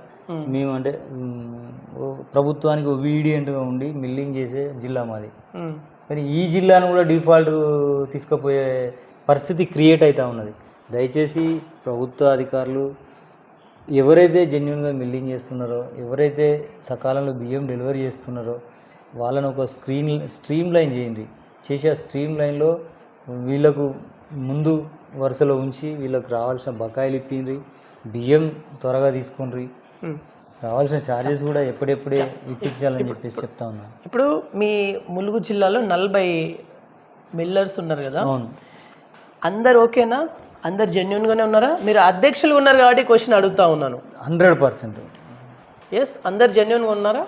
మేము అంటే ప్రభుత్వానికి ఒబీడియంట్గా ఉండి మిల్లింగ్ చేసే జిల్లా మాది. కానీ ఈ జిల్లాను కూడా డిఫాల్ట్ తీసుకుపోయే పరిస్థితి క్రియేట్ అవుతూ ఉన్నది. దయచేసి ప్రభుత్వ అధికారులు ఎవరైతే జెన్యూన్గా మిల్లింగ్ చేస్తున్నారో, ఎవరైతే సకాలంలో బియ్యం డెలివరీ చేస్తున్నారో వాళ్ళని ఒక స్ట్రీమ్ లైన్ చేయండి. చేసి ఆ స్ట్రీమ్ లైన్లో వీళ్ళకు ముందు వరుసలో ఉంచి వీళ్ళకి రావాల్సిన బకాయిలు ఇప్పిండ్రి, బియ్యం త్వరగా తీసుకుండ్రి, రావాల్సిన ఛార్జెస్ కూడా ఎప్పుడెప్పుడే ఇప్పించాలని చెప్పేసి చెప్తా ఉన్నా. ఇప్పుడు మీ ములుగు జిల్లాలో 40 మిల్లర్స్ ఉన్నారు కదా, అవును. అందరు ఓకేనా? అందరు జెన్యున్గానే ఉన్నారా? మీరు అధ్యక్షులు ఉన్నారు కాబట్టి క్వశ్చన్ అడుగుతా ఉన్నాను. 100%. ఎస్, అందరు జెన్యున్గా ఉన్నారా?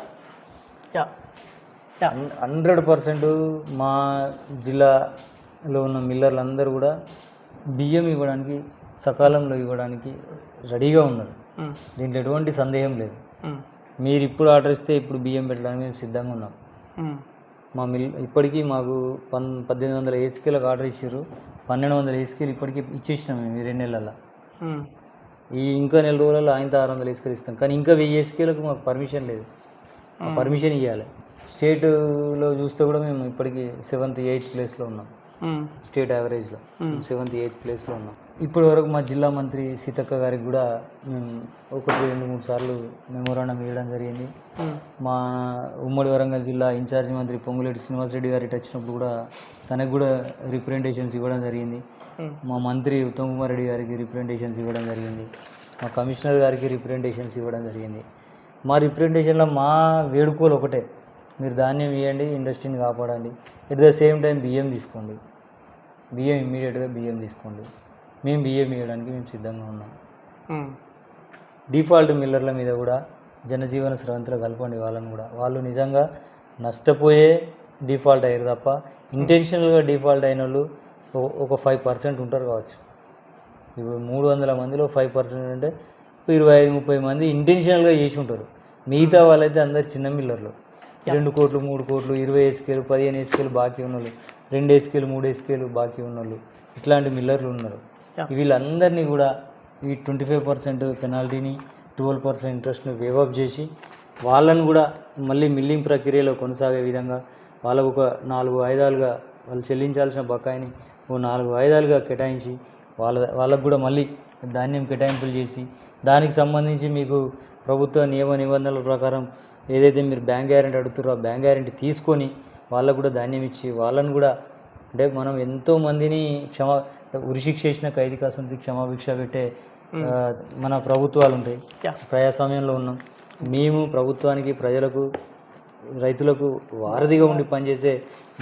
100% మా జిల్లాలో ఉన్న మిల్లర్లు అందరూ కూడా బియ్యం ఇవ్వడానికి, సకాలంలో ఇవ్వడానికి రెడీగా ఉన్నారు. దీంట్లో ఎటువంటి సందేహం లేదు. మీరు ఇప్పుడు ఆర్డర్ ఇస్తే ఇప్పుడు బియ్యం పెట్టడానికి మేము సిద్ధంగా ఉన్నాం. మా ఇప్పటికీ మాకు 1800 ఏసీకేలకు ఆర్డర్ ఇచ్చారు. 1200 ఏసీకేలు ఇప్పటికీ ఇచ్చేసినాం మేము 2 నెలల్లో. ఇంకా నెల రోజులలో ఆయనతో 600 ఏసీకేలు ఇస్తాం. కానీ ఇంకా 1000 ఏసీకేలకు మాకు పర్మిషన్ లేదు. పర్మిషన్ ఇవ్వాలి. స్టేట్లో చూస్తే కూడా మేము ఇప్పటికీ 7th 8th ప్లేస్లో ఉన్నాం. స్టేట్ యావరేజ్లో 7th 8th ప్లేస్లో ఉన్నాం. ఇప్పటి వరకు మా జిల్లా మంత్రి సీతక్క గారికి కూడా మేము 1-2-3 సార్లు మెమోరాండం ఇవ్వడం జరిగింది. మా ఉమ్మడి వరంగల్ జిల్లా ఇన్ఛార్జి మంత్రి పొంగులేటి శ్రీనివాసరెడ్డి గారి వచ్చినప్పుడు కూడా తనకు కూడా రిప్రజెంటేషన్స్ ఇవ్వడం జరిగింది. మా మంత్రి ఉత్తమ్ కుమార్ రెడ్డి గారికి రిప్రజెంటేషన్స్ ఇవ్వడం జరిగింది. మా కమిషనర్ గారికి రిప్రజెంటేషన్స్ ఇవ్వడం జరిగింది. మా రిప్రజెంటేషన్లో మా వేడుకోలు ఒకటే, మీరు ధాన్యం ఇవ్వండి, ఇండస్ట్రీని కాపాడండి, ఎట్ ద సేమ్ టైం బియ్యం తీసుకోండి, బియ్యం ఇమ్మీడియట్గా బియ్యం తీసుకోండి. మేము బియ్యం ఇవ్వడానికి మేము సిద్ధంగా ఉన్నాం. డిఫాల్ట్ మిల్లర్ల మీద కూడా జనజీవన స్రవంతిలో కలపండి వాళ్ళని కూడా. వాళ్ళు నిజంగా నష్టపోయే డిఫాల్ట్ అయ్యారు తప్ప ఇంటెన్షనల్గా డిఫాల్ట్ అయిన వాళ్ళు ఒక 5% ఉంటారు కావచ్చు. ఇప్పుడు 300 మందిలో 5% అంటే 25-30 మంది ఇంటెన్షనల్గా చేసి ఉంటారు. మిగతా వాళ్ళైతే అందరు చిన్న మిల్లర్లు, 2 కోట్లు 3 కోట్లు 20 ఏసీకేలు 15 ఏసీకేలు బాకీ ఉన్నోళ్ళు, 2 ఏసీకేలు 3 ఏసీకేలు బాకీ ఉన్నోళ్ళు, ఇట్లాంటి మిల్లర్లు ఉన్నారు. వీళ్ళందరినీ కూడా ఈ 25% పెనాల్టీని 12% ఇంట్రెస్ట్ని వేవప్ చేసి వాళ్ళని కూడా మళ్ళీ మిల్లింగ్ ప్రక్రియలో కొనసాగే విధంగా వాళ్ళకు ఒక 4 వాయిదాలుగా వాళ్ళు చెల్లించాల్సిన బకాయిని 4 వాయిదాలుగా కేటాయించి వాళ్ళకు కూడా మళ్ళీ ధాన్యం కేటాయింపులు చేసి దానికి సంబంధించి మీకు ప్రభుత్వ నియమ నిబంధనల ప్రకారం ఏదైతే మీరు బ్యాంక్ గ్యారెంటీ అడుగుతారో ఆ బ్యాంక్ గ్యారెంటీ తీసుకొని వాళ్ళకు కూడా ధాన్యం ఇచ్చి వాళ్ళని కూడా అంటే మనం ఎంతోమందిని ఉరిశిక్ష చేసిన ఖైదీ కాసుంది క్షమాభిక్ష పెట్టే మన ప్రభుత్వాలు ఉంటాయి. ప్రజాస్వామ్యంలో ఉన్నాం మేము. ప్రభుత్వానికి, ప్రజలకు, రైతులకు వారధిగా ఉండి పనిచేసే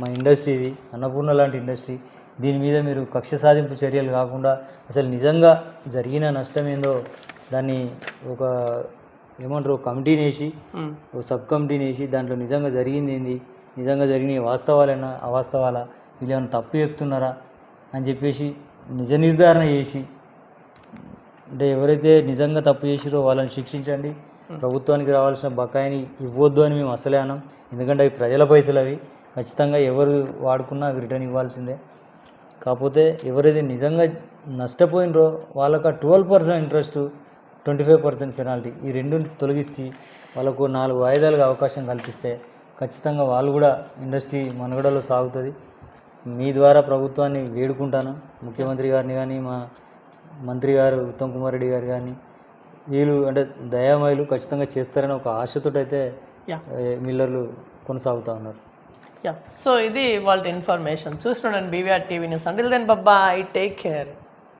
మా ఇండస్ట్రీ ఇది, అన్నపూర్ణ లాంటి ఇండస్ట్రీ. దీని మీద మీరు కక్ష సాధింపు చర్యలు కాకుండా అసలు నిజంగా జరిగిన నష్టం ఏందో దాన్ని ఒక ఏమంటారు కమిటీని వేసి, ఒక సబ్ కమిటీని వేసి దాంట్లో నిజంగా జరిగింది ఏంది, నిజంగా జరిగిన వాస్తవాలైనా అవాస్తవాలా, వీళ్ళు ఏమైనా తప్పు చెప్తున్నారా అని చెప్పేసి నిజ నిర్ధారణ చేసి, అంటే ఎవరైతే నిజంగా తప్పు చేసిరో వాళ్ళని శిక్షించండి. ప్రభుత్వానికి రావాల్సిన బకాయిని ఇవ్వద్దు అని మేము అసలే అన్నాం. ఎందుకంటే అవి ప్రజల పైసలు, ఖచ్చితంగా ఎవరు వాడుకున్నా అవి రిటర్న్ ఇవ్వాల్సిందే. కాకపోతే ఎవరైతే నిజంగా నష్టపోయినరో వాళ్ళకు 12% ఇంట్రెస్ట్, 25% పెనాల్టీ ఈ రెండు తొలగిస్తే వాళ్ళకు 4 వాయిదాలుగా అవకాశం కల్పిస్తే ఖచ్చితంగా వాళ్ళు కూడా ఇండస్ట్రీ మనుగడలో సాగుతుంది. మీ ద్వారా ప్రభుత్వాన్ని వేడుకుంటాను, ముఖ్యమంత్రి గారిని కానీ, మా మంత్రి గారు ఉత్తమ్ కుమార్ రెడ్డి గారు కానీ, వీళ్ళు అంటే దయామయులు ఖచ్చితంగా చేస్తారని ఒక ఆశతో అయితే మిల్లర్లు కొనసాగుతూ ఉన్నారు. సో ఇది వాళ్ళ ఇన్ఫర్మేషన్. చూస్తున్నాను BVR TV news. Until then bye, take care.